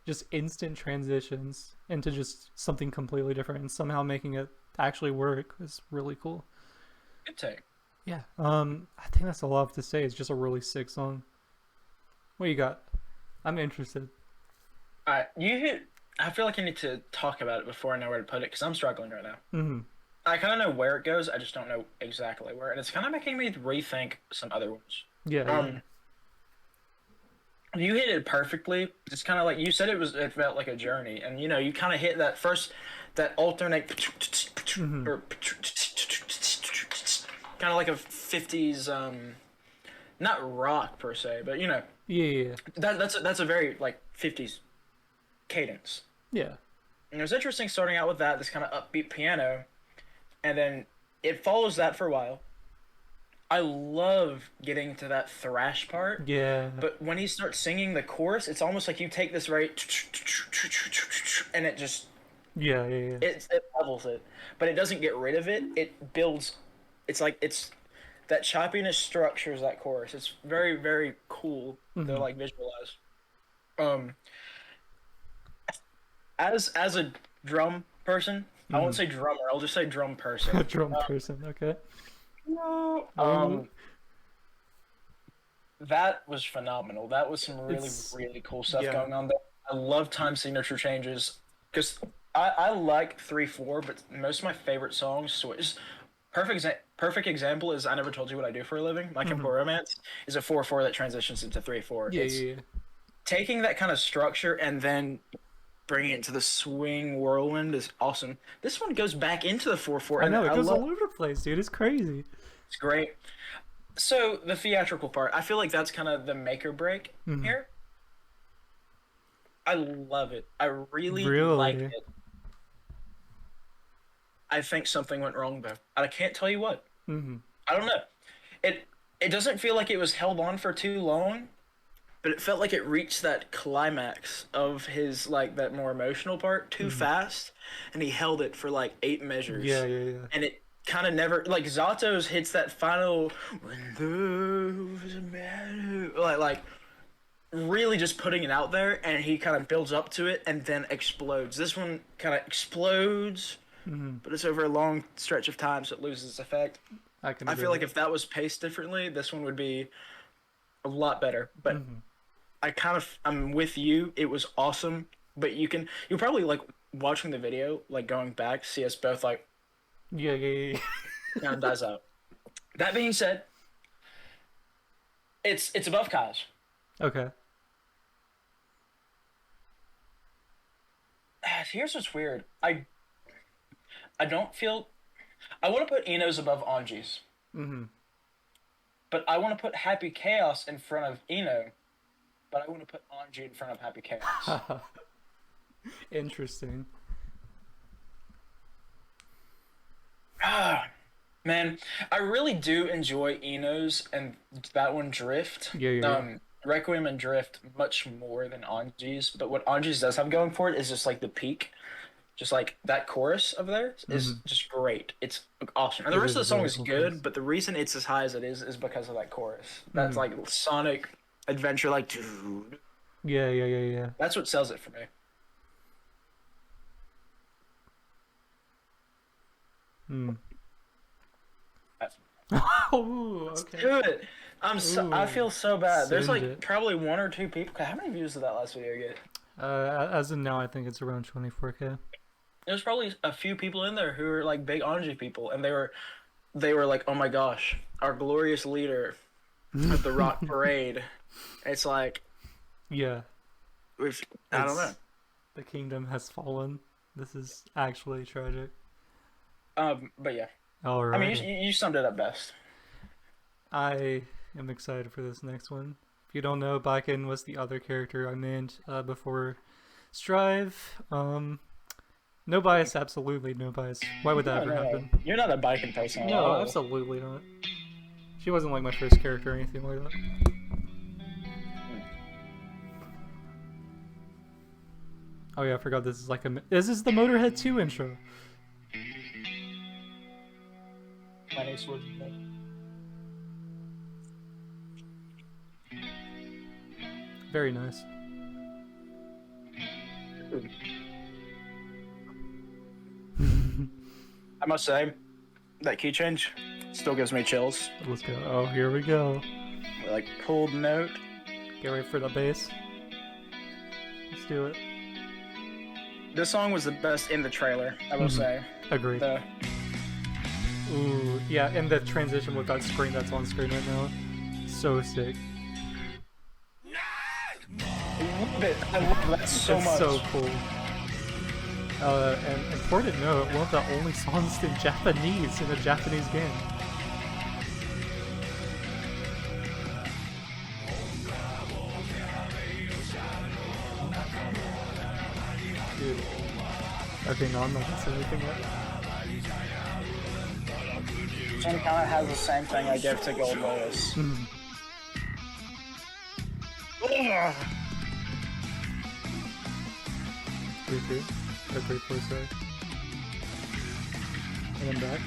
Just instant transitions into just something completely different and somehow making it actually work was really cool.
Good take.
Yeah. I think that's all I have to say. It's just a really sick song. What you got? I'm interested.
Alright, I feel like you need to talk about it before I know where to put it, because I'm struggling right now.
Mm-hmm.
I kind of know where it goes, I just don't know exactly where, and it's kind of making me rethink some other ones.
Yeah.
You hit it perfectly. It's kind of like you said it felt like a journey, and you know you kind of hit that alternate or kind of like a 50s not rock per se, but you know,
Yeah.
that's a very like 50s cadence.
Yeah.
And it was interesting starting out with that, this kind of upbeat piano, and then it follows that for a while. I love getting to that thrash part,
Yeah.
but when he starts singing the chorus, it's almost like you take this right, and it just
Yeah.
it levels it, but it doesn't get rid of it. It builds. It's like it's that choppiness structures that chorus. It's very very cool to like visualize. Um, as a drum person, I won't say drummer. I'll just say drum person.
A drum person. Okay.
Um, that was phenomenal. That was some really
It's-
really cool stuff
yeah.
going on there. I love time signature changes because I like 3/4, but most of my favorite songs switch. Perfect example is I Never Told You What I Do for a Living. My Chemical Romance is a 4/4 that transitions into 3/4.
Yeah.
It's taking that kind of structure and then bringing it to the swing whirlwind is awesome. This one goes back into the 4/4.
I
and
know it goes
love,
all over the place, dude. It's crazy.
it's great. So the theatrical part, I feel like that's kind of the make or break here. I love it. I really like it. I think something went wrong though. I can't tell you what. I don't know. It doesn't feel like it was held on for too long, but it felt like it reached that climax of his like that more emotional part too fast, and he held it for like 8 measures.
Yeah.
And it kind of never like Zato's hits that final when there's a man who like really just putting it out there, and he kind of builds up to it and then explodes. This one kind of explodes, but it's over a long stretch of time, so it loses its effect.
I can.
I feel like if that was paced differently, this one would be a lot better. But I'm with you. It was awesome. But you'll probably like watching the video, like going back, see us both like
Yeah.
kind of dies out. That being said, it's above Kai's.
Okay.
Here's what's weird. I don't feel. I want to put Eno's above Anji's. But I want to put Happy Chaos in front of Eno. But I want to put Anji in front of Happy Chaos.
Interesting.
Man, I really do enjoy Eno's and that one Drift.
Yeah.
Requiem and Drift much more than Anji's. But what Anji's does have going for it is just like the peak. Just like that chorus of theirs is just great. It's awesome. And the rest of the song is good, but the reason it's as high as it is because of that chorus. That's like Sonic Adventure, like, dude.
Yeah.
That's what sells it for me.
Oh, okay.
Do it. I feel so bad. There's
Send
like
it.
probably 1 or 2 people. How many views did that last video get?
As of now, I think it's around 24K.
There's probably a few people in there who are like big Anji people, and they were like, "Oh my gosh, our glorious leader of the Rock Parade." It's like,
Yeah.
I don't know.
The kingdom has fallen. This is actually tragic.
But yeah,
All right.
I mean, you summed it up best.
I am excited for this next one. If you don't know, Baiken was the other character I named before Strive. No bias, absolutely no bias. Why would that ever happen?
You're not a biking person at
No,
all.
absolutely not. She wasn't like my first character or anything like that. Oh yeah, I forgot this is like this is the Motorhead 2 intro.
My name's Wood.
Very nice.
I must say, that key change still gives me chills.
Let's go. Oh, here we go.
Like pulled note.
Get ready for the bass. Let's do it.
This song was the best in the trailer, I will say.
Agreed. Ooh, yeah, and the transition with that screen that's on screen right now. So sick.
I love that so
It's
much.
so cool. An important note, one of the only songs in Japanese in a Japanese game. Dude. Okay, no, I'm not gonna say anything yet.
This one kind of has the same thing I gave to Gold Lotus.
Mhm.
Ugh.
3-3. Or 3-4, sorry. And then back.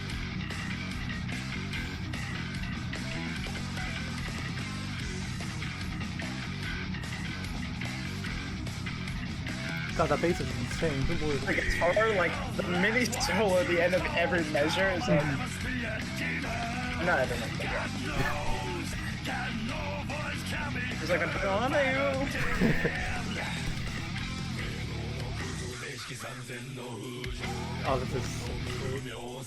God, that bass is insane. Good lord.
The guitar, like the mini solo at the end of every measure is like not every measure. It's like a on you.
Oh, this is so cool.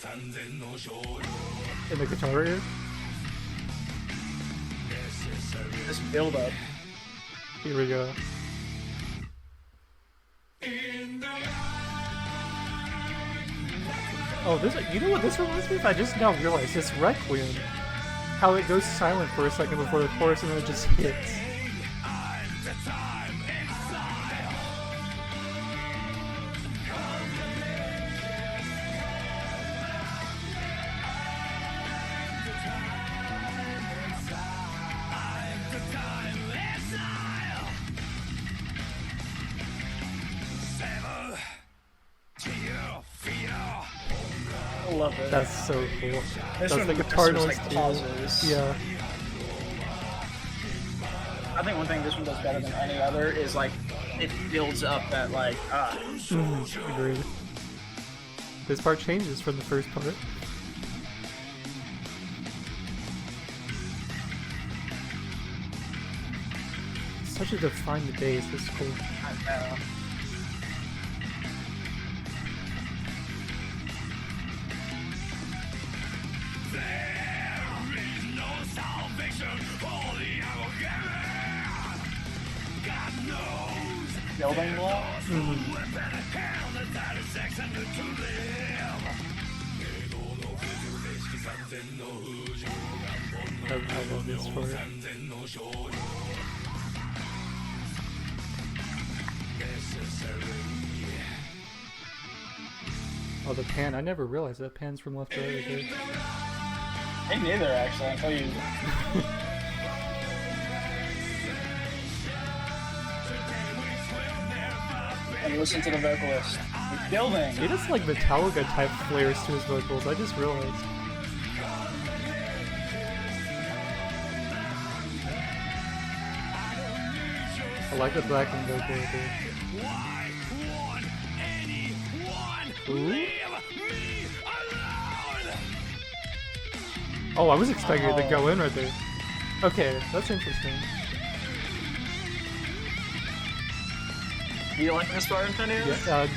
In the guitar here?
This build up.
Here we go. Oh, this, you know what this reminds me of? I just now realized this Requiem. How it goes silent for a second before the chorus and then it just hits.
I love it.
That's so cool.
This
That's
one
the guitar
was
noise
like
too.
pauses.
Yeah.
I think one thing this one does better than any other is like it builds up that like
Agreed. This part changes from the first part. Such a defined bass, it's cool.
I know. Building block.
I love this part. Oh, the pan. I never realized that pan's from left to right. Okay.
Me neither, actually, until you. And listen to the vocalist. He's building.
He does like Metallica type flares to his vocals. I just realized. I like the black and vocal here. Ooh. Oh, I was expecting it to go in right there. Okay, that's interesting.
Do you like this part, Antonio?
Yeah,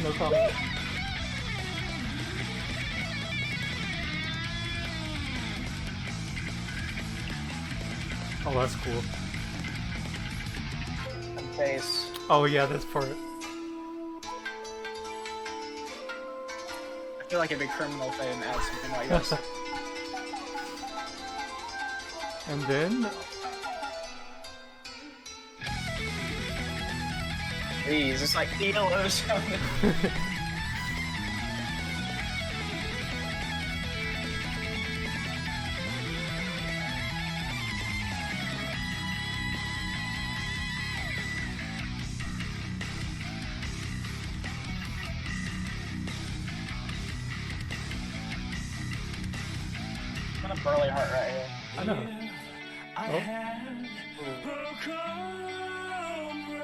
no comment. Oh, that's cool.
And bass.
Oh yeah, this part.
I feel like it'd be criminal if they didn't add something like this.
And then,
Jeez, it's like ELO something. Kind of burly heart right here.
I know.
I
Oh.
had a comrade.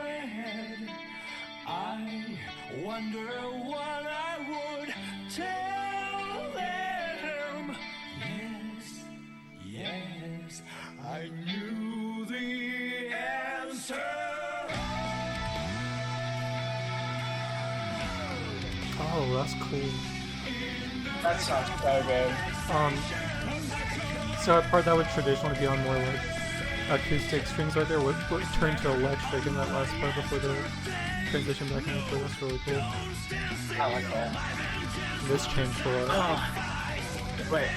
I wonder what I would tell them. Yes, yes, I knew the answer.
Oh, that's cool.
That sounds so good.
So a part that would traditionally be on more like acoustic strings right there would turn to electric in that last part before the transition back and forth. That's really cool.
I like that.
This changed a lot.
Oh, wait.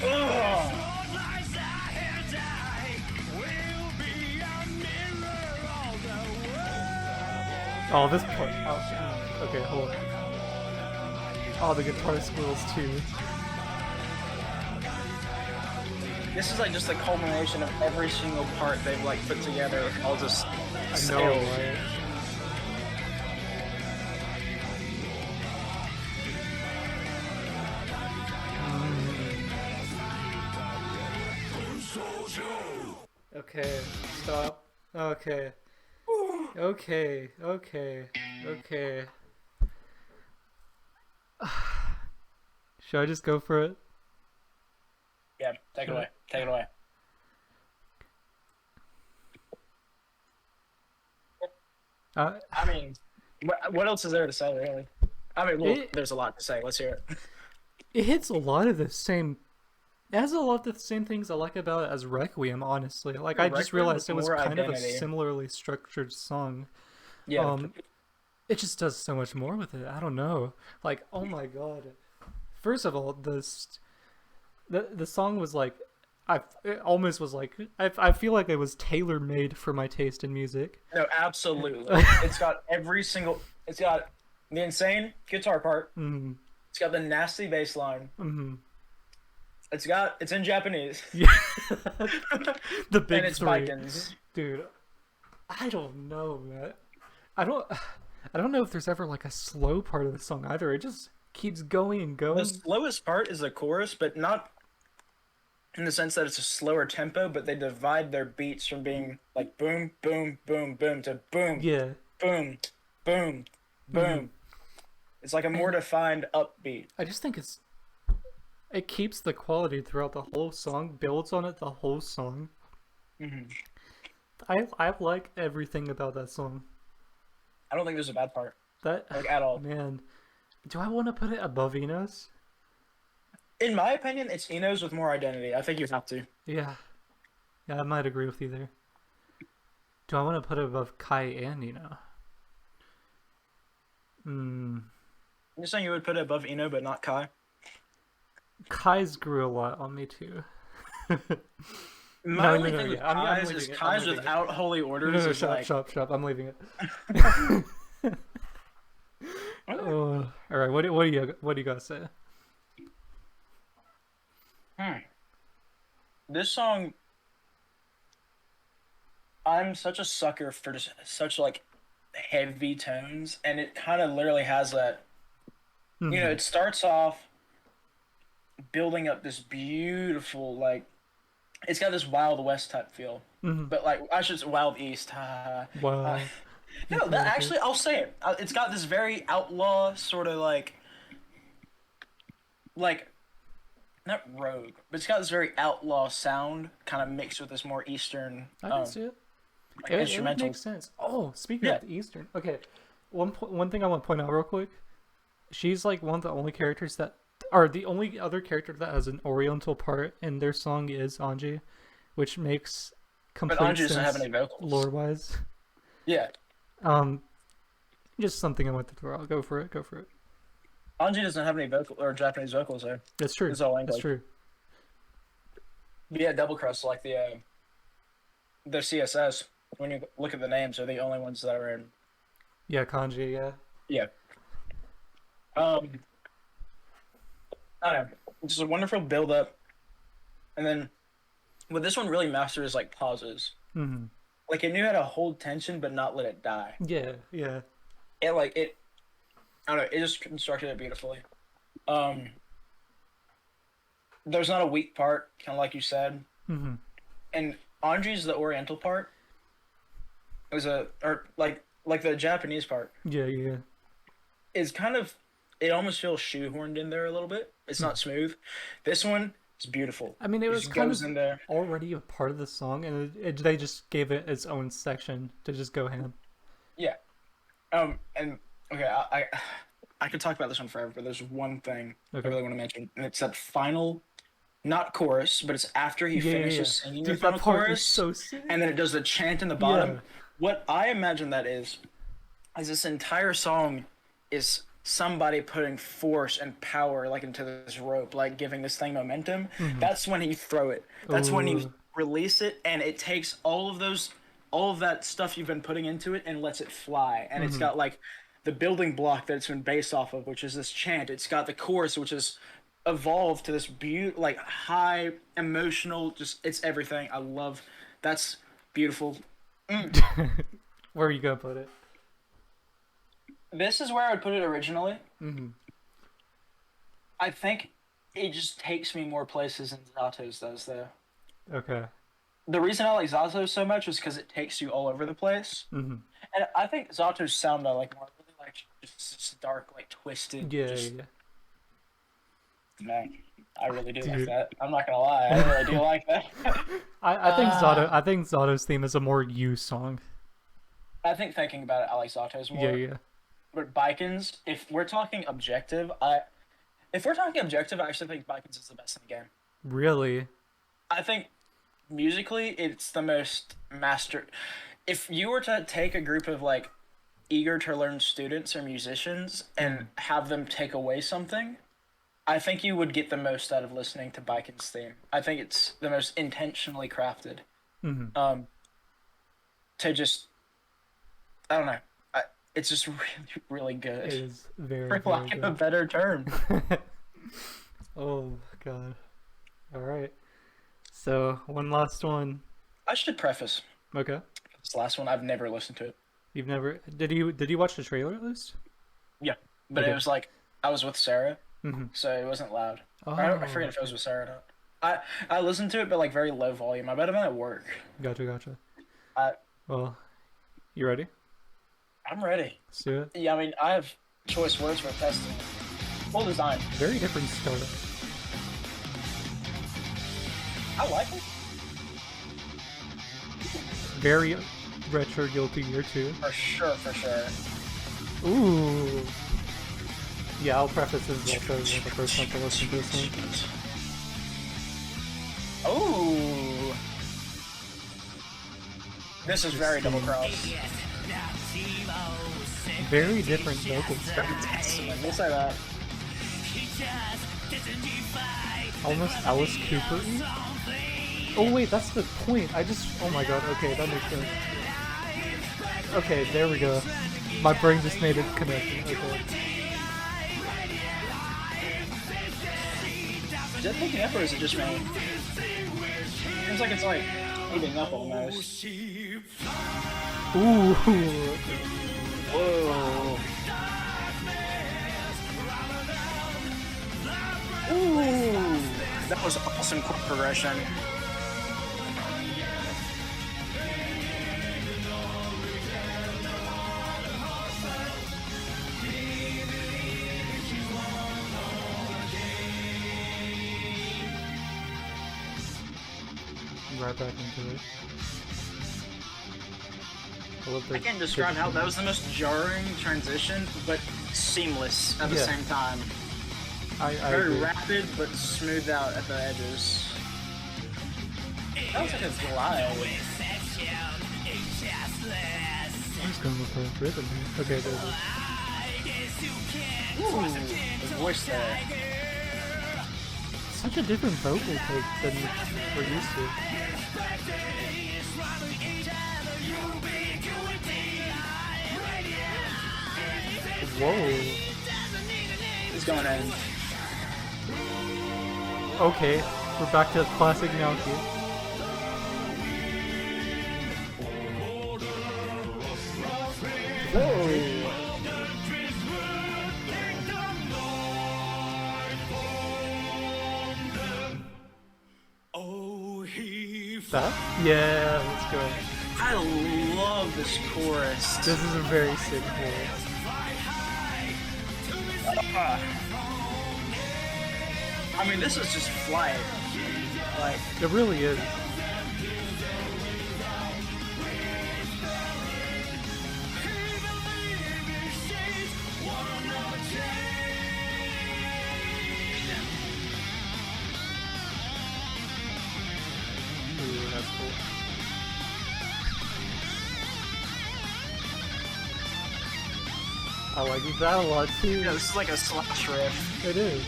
Oh.
Oh, this part. Oh, okay, hold on. Oh, the guitar squeals too.
This is like just the culmination of every single part they've like put together. All just
I know, right? Okay, stop. Okay. Okay, okay, okay. Should I just go for it?
Yeah, take it away. Take it away. I mean, what else is there to say, really? I mean, well, there's a lot to say. Let's hear it.
It hits a lot of the same. It has a lot of the same things I like about it as Requiem, honestly. Like, I just
Requiem
realized it was
more
kind of a
identity.
similarly structured song.
Yeah.
It just does so much more with it. I don't know. Like, oh my god. First of all, the song was like, it almost was like, I feel like it was tailor made for my taste in music.
No, absolutely. It's got every single. It's got the insane guitar part.
Mm-hmm.
It's got the nasty bass line.
Mm-hmm.
It's in Japanese.
Yeah. The big
And it's
three.
Baikens.
Dude, I don't know, man. I don't know if there's ever like a slow part of the song either. It just keeps going and going.
The slowest part is the chorus, but not in the sense that it's a slower tempo, but they divide their beats from being like boom, boom, boom, boom to boom,
Yeah.
boom, boom, boom. It's like a more defined upbeat.
I just think it keeps the quality throughout the whole song, builds on it the whole song.
Mm-hmm.
I like everything about that song.
I don't think there's a bad part,
That
like at all.
man, do I want to put it above Enos?
In my opinion, it's Eno's with more identity. I think you have to.
Yeah, I might agree with you there. Do I want to put it above Kai and Eno?
You're saying you would put it above Eno, but not Kai?
Kai's grew a lot on me too.
My
No,
only
no,
thing with
yeah, I'm
Kai's
leaving
is
it, I'm
Kai's
leaving it.
without holy orders
No,
is like...
shut. I'm leaving it. Oh, all right. What do you got to say?
This song, I'm such a sucker for just such like heavy tones, and it kind of literally has that. You know, it starts off building up this beautiful like, it's got this Wild West type feel, but like I should say Wild East.
Wow.
No, that actually I'll say it. It's got this very outlaw sort of like not rogue, but it's got this very outlaw sound, kind of mixed with this more Eastern.
I can see it.
Like
It
instrumental.
makes sense. Oh, speaking
Yeah.
of the Eastern, okay. One thing I want to point out real quick. She's like one of the only characters that, or the only other character that has an Oriental part, and their song is Anji, which makes complete
But Anji
sense
doesn't have any vocals.
lore-wise.
Yeah,
Just something I want to throw out. Go for it.
Anji doesn't have any vocal or Japanese vocals there.
That's true.
It's all
That's
English.
true.
But yeah, Double Cross, like the CSS. When you look at the names, are the only ones that are in.
Yeah, kanji. Yeah.
Yeah. I don't know. Just a wonderful build up, and then what this one really masters is like pauses.
Mm-hmm.
Like it knew how to hold tension but not let it die.
Yeah. Yeah.
I don't know. It just constructed it beautifully. There's not a weak part, kind of like you said.
Mm-hmm.
And Anji's the Oriental part. Like the Japanese part
Yeah.
is kind of, it almost feels shoehorned in there a little bit. It's not smooth. This one is beautiful.
I mean, it was
just
kind
goes
of
in there.
already a part of the song, and they just gave it its own section to just go ham.
Yeah. And okay, I could talk about this one forever, but there's one thing I
Okay.
really want to mention, and it's that final, not chorus, but it's after he finishes singing the
Dude,
final
that part
chorus,
is so sick.
and then it does the chant in the bottom. What I imagine that is this entire song is somebody putting force and power like into this rope, like giving this thing momentum. That's when you throw it. That's when you
Ooh.
release it, and it takes all of that stuff you've been putting into it and lets it fly. And it's got like the building block that it's been based off of, which is this chant. It's got the chorus, which is evolved to this like high emotional, just it's everything. I love that's beautiful.
Where are you gonna put it?
This is where I would put it originally.
Mm-hmm.
I think it just takes me more places than Zato's does, though.
Okay.
The reason I like Zato so much is because it takes you all over the place.
Mm-hmm.
And I think Zato's sound I like more. I really like just this dark, like twisted.
Yeah,
just,
yeah.
Man, I really do like
Dude.
that. I'm not gonna lie, I really do like that.
I think Zato's theme is a more you song.
I think thinking about it, I like Zato's more.
Yeah, yeah.
But Baiken's, if we're talking objective, I actually think Baiken's is the best in the game.
Really?
I think musically, it's the most mastered. If you were to take a group of like eager to learn students or musicians and have them take away something, I think you would get the most out of listening to Baiken's theme. I think it's the most intentionally crafted.
Mm-hmm.
To just, I don't know. It's just really, really
It
good.
is very,
For
very
lack of a
good.
better term.
Oh god. All right. So one last one.
I should preface
Okay.
this last one. I've never listened to it.
You've never did you watch the trailer at least?
Yeah, but
Okay.
it was like I was with Sarah,
Mm-hmm.
so it wasn't loud.
Oh,
I forget if it was with Sarah or not. I listened to it, but like very low volume. I bet I'm at work.
Gotcha.
I
Well, you ready?
I'm ready.
Let's do it.
Yeah, I mean I have choice words for testing. Full design.
Very different start.
I like it
Very retro Guilty Gear 2.
for sure.
Ooh. Yeah, I'll preface this is also one of the first time to listen to this one.
Oh, this is very double cross.
Very different vocal style.
We'll say that.
Almost Alice Cooper. Oh wait, that's the point. Oh my god, okay, that makes sense. Okay, there we go. My brain just made a connection. Okay.
Is that picking up or is it just me? Seems like it's like heating up almost.
Ooh.
Whoa. Ooh. That was awesome chord progression.
Right back into it.
I can't describe how that was the most jarring transition, but seamless at the
Yeah.
same time.
I
Very
agree.
rapid, but smoothed out at the edges. That was like a glide.
I'm just going with the rhythm here. Okay, there it is.
Ooh, the voice there.
Such a different vocal take than we're used to. Whoa.
He's going in.
Okay, we're back to classic Naoki.
Whoa.
That? Yeah, let's go.
I love this chorus.
This is a very sick chorus.
I mean, this is just flight. Like,
It really is. Ooh, that's cool. I like that a lot too.
Yeah, this is like a slash riff.
It is.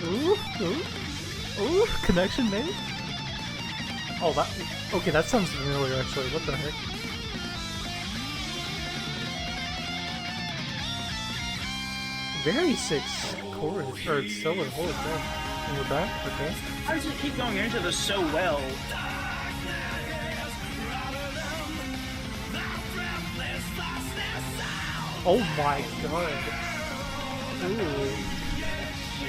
Ooh, ooh, ooh, connection made? Oh, that. Okay, that sounds familiar actually. What the heck? Very sick chorus, or solo. Holy crap. And we're back? Okay.
How does it keep going into this so well?
Oh my god. Ooh.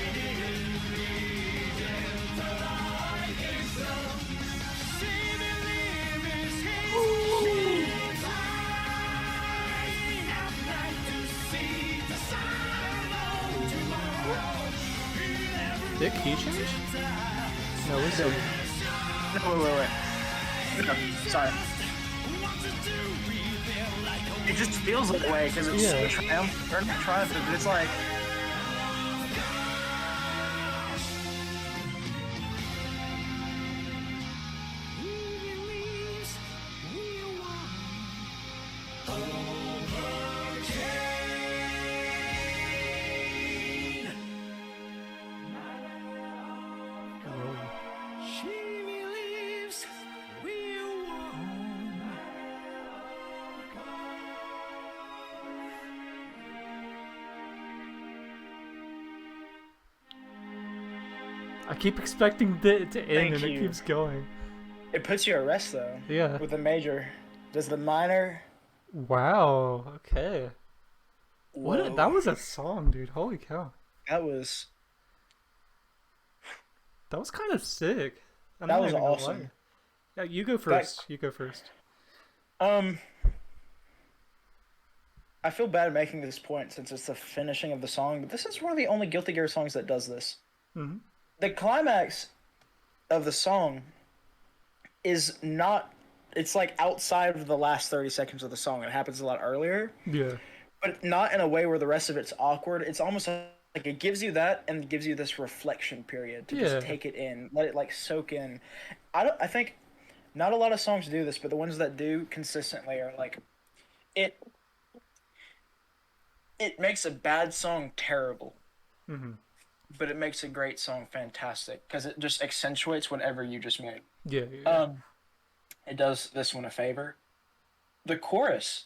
Did key change? No, we're still.
No, wait. No, sorry. It just feels that way because it's
Yeah.
triumphant, but it's like.
She believes we won.
I keep expecting it to end
Thank
and it
you.
keeps going.
It puts you at rest though.
Yeah.
With the major. Does the minor.
Wow. Okay.
Whoa.
That was a song, dude. Holy cow.
That was.
That was kind of sick. I'm
That
not
was
even gonna
awesome.
lie. Yeah, you go first. You go first.
I feel bad making this point since it's the finishing of the song, but this is one of the only Guilty Gear songs that does this.
Mhm.
The climax of the song is not. It's like outside of the last 30 seconds of the song. It happens a lot earlier,
Yeah.
but not in a way where the rest of it's awkward. It's almost like it gives you that and gives you this reflection period to
Yeah.
just take it in, let it like soak in. I think not a lot of songs do this, but the ones that do consistently are like it it makes a bad song terrible,
Mhm.
but it makes a great song fantastic because it just accentuates whatever you just made.
Yeah. Yeah.
It does this one a favor. The chorus,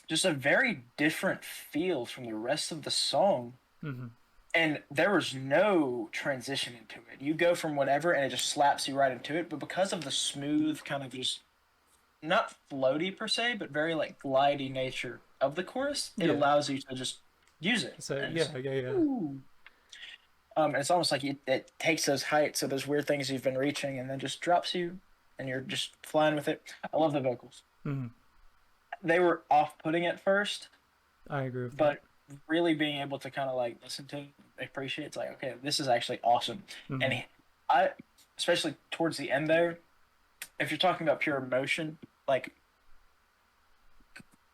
just a very different feel from the rest of the song.
Mhm.
And there was no transition into it. You go from whatever and it just slaps you right into it. But because of the smooth, kind of just not floaty per se, but very like glidey nature of the chorus, it
Yeah.
allows you to just use it.
So
And
yeah.
it's almost like it takes those heights or those weird things you've been reaching and then just drops you and you're just flying with it. I love the vocals.
Mhm.
They were off-putting at first,
I agree with
but really being able to kind of like listen to it, appreciate it's like, okay, this is actually awesome.
Mhm.
And I especially towards the end there, if you're talking about pure emotion, like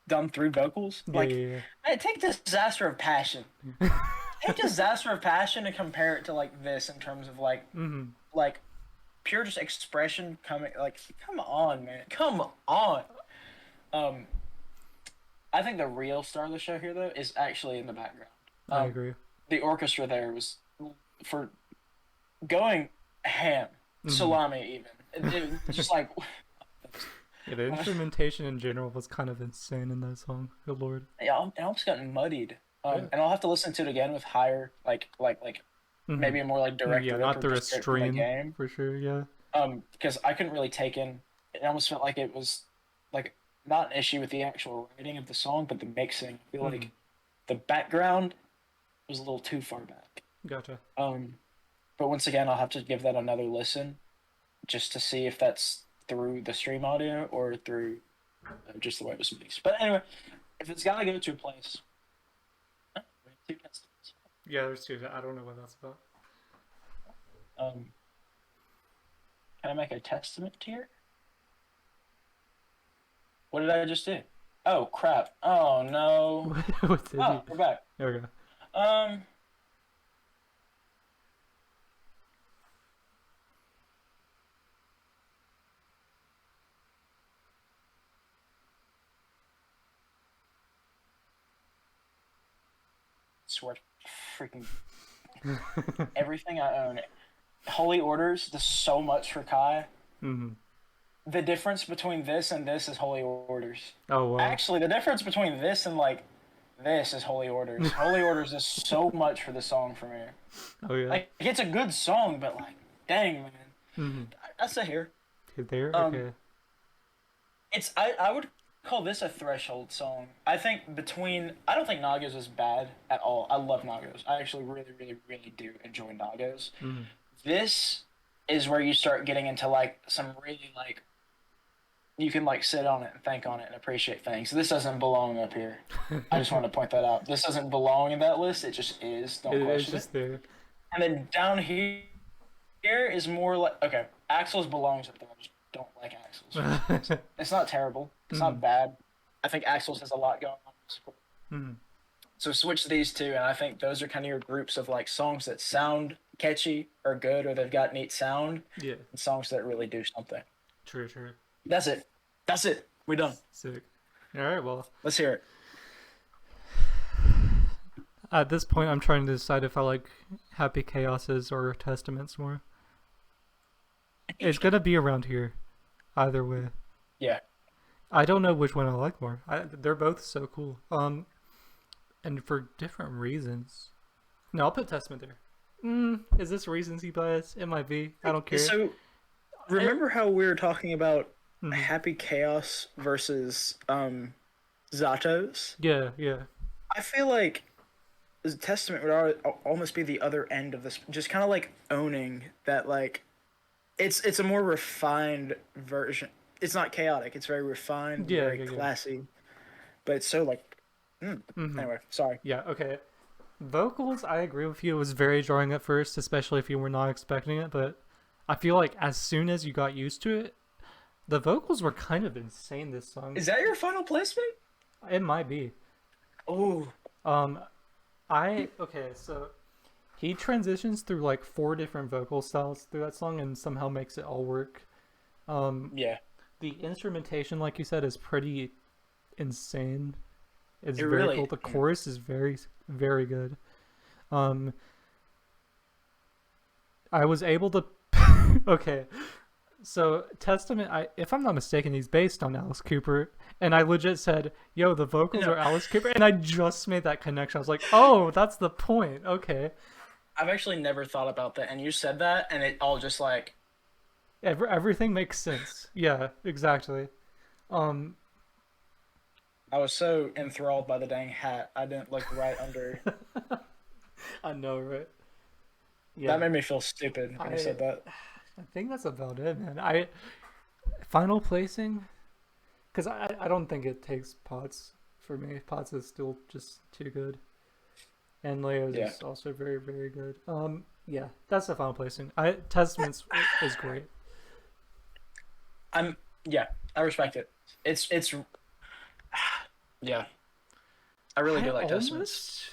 done through vocals,
that.
like
Yeah.
hey, take Disaster of Passion. Take Disaster of Passion and compare it to like this in terms of like
Mhm.
like pure just expression coming like come on, man. Come on. I think the real star of the show here though is actually in the background.
I agree.
The orchestra there was for going ham, salami even. It just like
Yeah, the instrumentation in general was kind of insane in that song. Good lord.
yeah, it almost got muddied.
Yeah.
And I'll have to listen to it again with higher like
Mhm.
maybe a more like direct
Yeah,
rip
not
or
the
just straight from the
restrain
game.
for sure. Yeah.
Because I couldn't really take in. It almost felt like it was like not an issue with the actual writing of the song, but the mixing. I feel like the background was a little too far back.
Gotcha.
But once again, I'll have to give that another listen, just to see if that's through the stream audio or through just the way it was mixed. But anyway, if it's gotta go to a place, we have two testaments.
Yeah, there's two. I don't know what that's about.
Can I make a testament tier? What did I just do? Oh crap! Oh no!
What did
Oh,
you?
we're back.
There we go.
swear to freaking everything I own. Holy Orders does so much for Kai.
Mm-hmm.
The difference between this and this is Holy Orders.
Oh wow.
Actually, the difference between this and like this is Holy Orders. Holy Orders does so much for the song for me.
Oh yeah.
Like it's a good song, but like, dang man,
Mm-hmm.
I say here.
There.
Um,
Okay.
It's I would call this a threshold song. I think I don't think Nagos is bad at all. I love Nagos. I actually really, really, really do enjoy Nagos.
Mm-hmm.
This is where you start getting into like some really like you can like sit on it and think on it and appreciate things. This doesn't belong up here. I just want to point that out. This doesn't belong in that list. It just is. Don't
It's
question
just
it.
there.
And then down here is more like okay, Axel's belongs up there. I just don't like Axel's. It's not terrible. It's not bad. I think Axel's has a lot going on.
Mm-hmm.
So switch these two, and I think those are kind of your groups of like songs that sound catchy or good, or they've got neat sound,
Yeah.
and songs that really do something.
True. True.
That's it. That's it. We're done.
Sick. All right. Well,
Let's hear it.
at this point, I'm trying to decide if I like Happy Chaoses or Testaments more. It's gonna be around here, either way.
Yeah.
I don't know which one I like more. They're both so cool. And for different reasons. No, I'll put Testament there. Is this recency bias? It might be. I don't care.
So, remember how we were talking about
Mhm.
Happy Chaos versus Zatos?
Yeah, yeah.
I feel like Testament would almost be the other end of this, just kind of like owning that like it's a more refined version. It's not chaotic. It's very refined,
Yeah,
very
yeah, yeah.
classy, but it's so like. Anyway, sorry.
Yeah, okay. Vocals, I agree with you. It was very jarring at first, especially if you were not expecting it, but I feel like as soon as you got used to it, the vocals were kind of insane this song.
Is that your final placement?
It might be.
Oh,
Okay, so he transitions through like 4 different vocal styles through that song and somehow makes it all work.
yeah.
The instrumentation, like you said, is pretty insane. It's
It
very
really-
cool. The chorus is very, very good. I was able to. Okay, so Testament. If I'm not mistaken, he's based on Alice Cooper, and I legit said, "Yo, the vocals
No.
are Alice Cooper," and I just made that connection. I was like, "Oh, that's the point." Okay,
I've actually never thought about that, and you said that, and it all just like
everything makes sense. Yeah, exactly.
I was so enthralled by the dang hat, I didn't look right under.
I know, right? Yeah.
That made me feel stupid when you said that.
I think that's about it, man. Final placing, because I don't think it takes Potts for me. Potts is still just too good, and Leo's
Yeah.
is also very, very good. Yeah, that's the final placing. Testaments is great.
Yeah, I respect it. It's yeah. I really do like Testaments.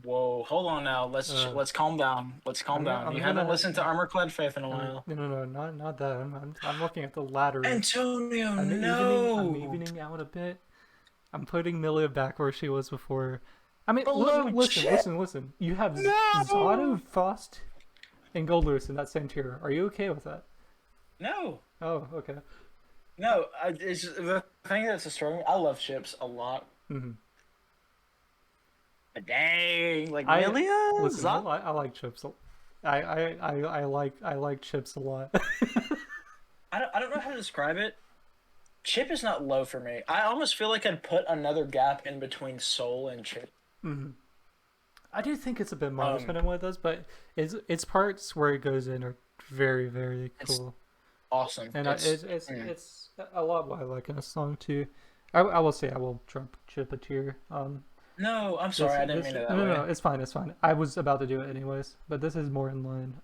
Whoa, hold on now. Let's calm down. Let's calm down.
I'm
You haven't
gonna-
listened to Armorclad Faith in a while.
No, not that. I'm looking at the ladder.
Antonio,
I'm
no.
evening out a bit. I'm putting Milia back where she was before. I mean,
Below
listen. You have Zato, Faust, and Goldlewis in that same tier. Are you okay with that?
No.
Oh, okay.
No, it's just, the thing that's destroying me. I love Chips a lot.
Mm-hmm.
But dang, like
I
Milia?
like Chips. I like Chips a lot.
I don't know how to describe it. Chip is not low for me. I almost feel like I'd put another gap in between Soul and Chip.
I do think it's a bit monotone in what it does, but its parts where it goes in are very, very cool.
Awesome.
And it's a lot what I like in a song too. I will say I will drop Chip a tier.
No, I'm sorry, I didn't mean it that way.
No, it's fine. I was about to do it anyways, but this is more in line.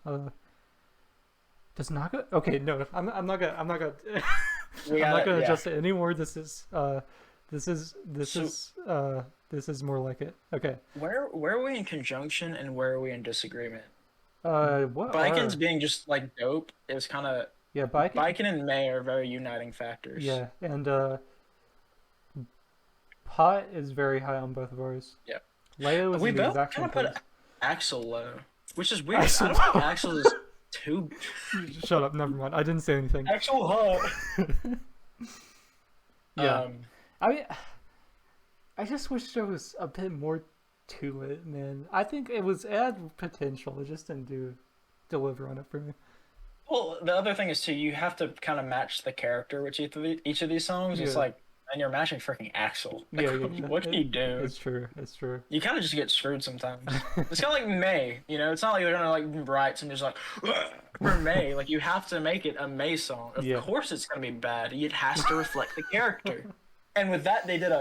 Does Naga? Okay, no, I'm not gonna I'm not gonna adjust it anymore. This is more like it. Okay.
Where are we in conjunction and where are we in disagreement?
What?
Baiken's being just like dope is kind of
Yeah, Baiken.
Baiken and May are very uniting factors.
Yeah, and Hot is very high on both of ours.
Yeah.
Leia was
We
in the
both
exact
kind
same
of put
place.
Axel low, which is weird.
Axel
I don't think
low.
Axel is too
Shut up. Never mind. I didn't say anything.
Axel hot.
Yeah. I mean, I just wish there was a bit more to it, man. I think it had potential. It just didn't deliver on it for me.
Well, the other thing is too, you have to kind of match the character with each of these songs. It's
Yeah.
like, and you're matching freaking Axel. Like,
Yeah.
what can you do?
It's true. It's true.
You kind of just get screwed sometimes. It's kind of like May, you know. It's not like they're gonna like write some just like for May. Like you have to make it a May song. Of
Yeah.
course, it's gonna be bad. It has to reflect the character. And with that, they did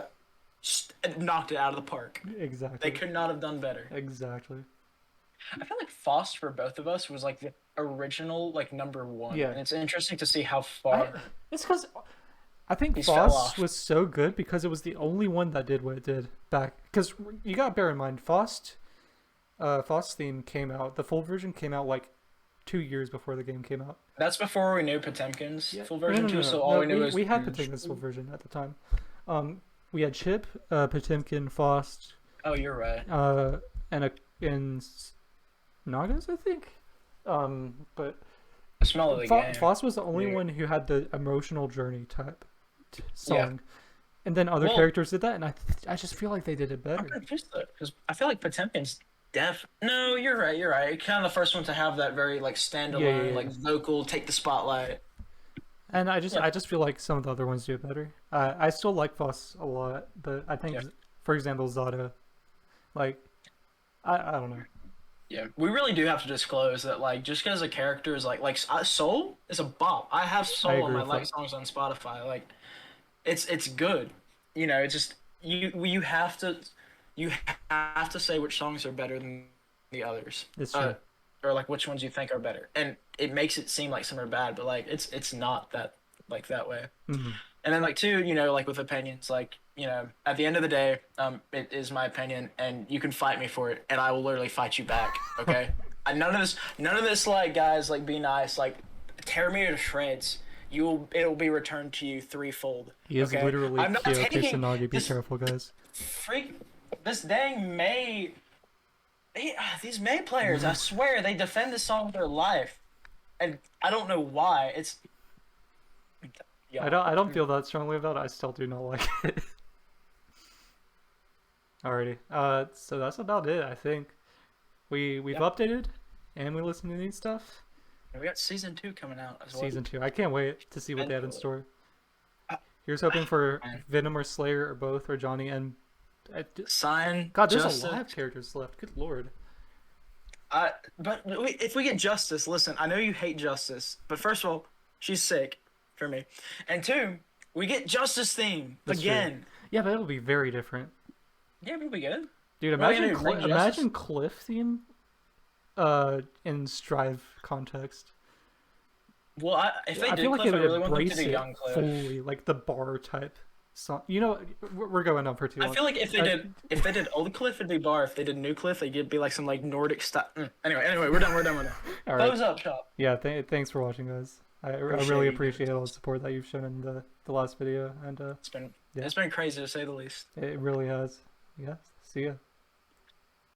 knocked it out of the park.
Exactly.
They could not have done better.
Exactly.
I feel like Faust for both of us was like the original like number one.
Yeah.
And it's interesting to see how far.
It's because I think
He fell
Faust
off.
was so good because it was the only one that did what it did back. Because you gotta bear in mind, Faust's theme came out. The full version came out like 2 years before the game came out.
That's before we knew Potemkin's full
No,
version
no, no,
too.
no.
So all
No,
we knew was
we had Potemkin's full version at the time. We had Chip, Potemkin, Faust,
Oh, you're right.
and Nagas, I think. But
The smell of the game.
Faust was the only
Yeah.
one who had the emotional journey type song,
Yeah.
and then other
Well-
characters did that, and I just feel like they did it
I'm
better.
confused though, because I feel like Potemkin's deaf. No, you're right. You're right. Kind of the first one to have that very like standalone,
Yeah.
like vocal, take the spotlight.
And I
Yeah.
just feel like some of the other ones do it better. I still like Faust a lot, but I think,
Yeah.
for example, Zada, like, I don't know.
Yeah, we really do have to disclose that, like, just because a character is like Soul is a bop. I have
I
Soul
agree
on my
with
like
that.
songs on Spotify. Like, it's good. You know, it's just you have to say which songs are better than the others.
It's true.
Or like which ones you think are better, and it makes it seem like some are bad, but like it's not that like that way.
Mhm.
And then like two, you know, like with opinions, like you know, at the end of the day, it is my opinion, and you can fight me for it, and I will literally fight you back. Okay, none of this, like guys, like be nice, like tear me to shreds. It'll be returned to you threefold.
He is
okay?
literally
I'm not
Kyo
taking
Kusanagi. Be
this
careful, guys.
this dang May. These May players, I swear, they defend this song with their life, and I don't know why. It's. Yeah.
I don't feel that strongly about it. I still do not like it. Alrighty. So that's about it. I think we've
Yep.
updated, and we listened to new stuff.
We got season 2 coming out as well.
Season 2. I can't wait to see what they have in
Eventually.
store.
Uh,
Here's hoping for
man.
Venom or Slayer or both or Johnny and.
Sign.
God, there's
Justice.
a lot of characters left. Good lord.
But if we get Justice, listen, I know you hate Justice, but first of all, she's sick for me, and two, we get Justice theme
That's true.
again.
Yeah, but it'll be very different.
Yeah, it'll be good.
Dude,
What are we
imagine
gonna do, bring Justice?
imagine Cliff theme in Strive context.
Well, if they
I
did
feel like
Cliff,
it
I
would
really want them to
embrace
do
it
Young Cliff.
fully, like the bar type song. You know, we're going on for too long.
I feel like if they did Old Cliff, it'd be bar. If they did New Cliff, it'd be like some like Nordic style. Anyway, we're done.
All right.
Thumbs up, shop.
Yeah, thanks for watching, guys. I
Appreciate
really
you
appreciate all the support that you've shown in the last video, and
It's been
Yeah.
it's been crazy to say the least.
it really has. Yeah, see ya.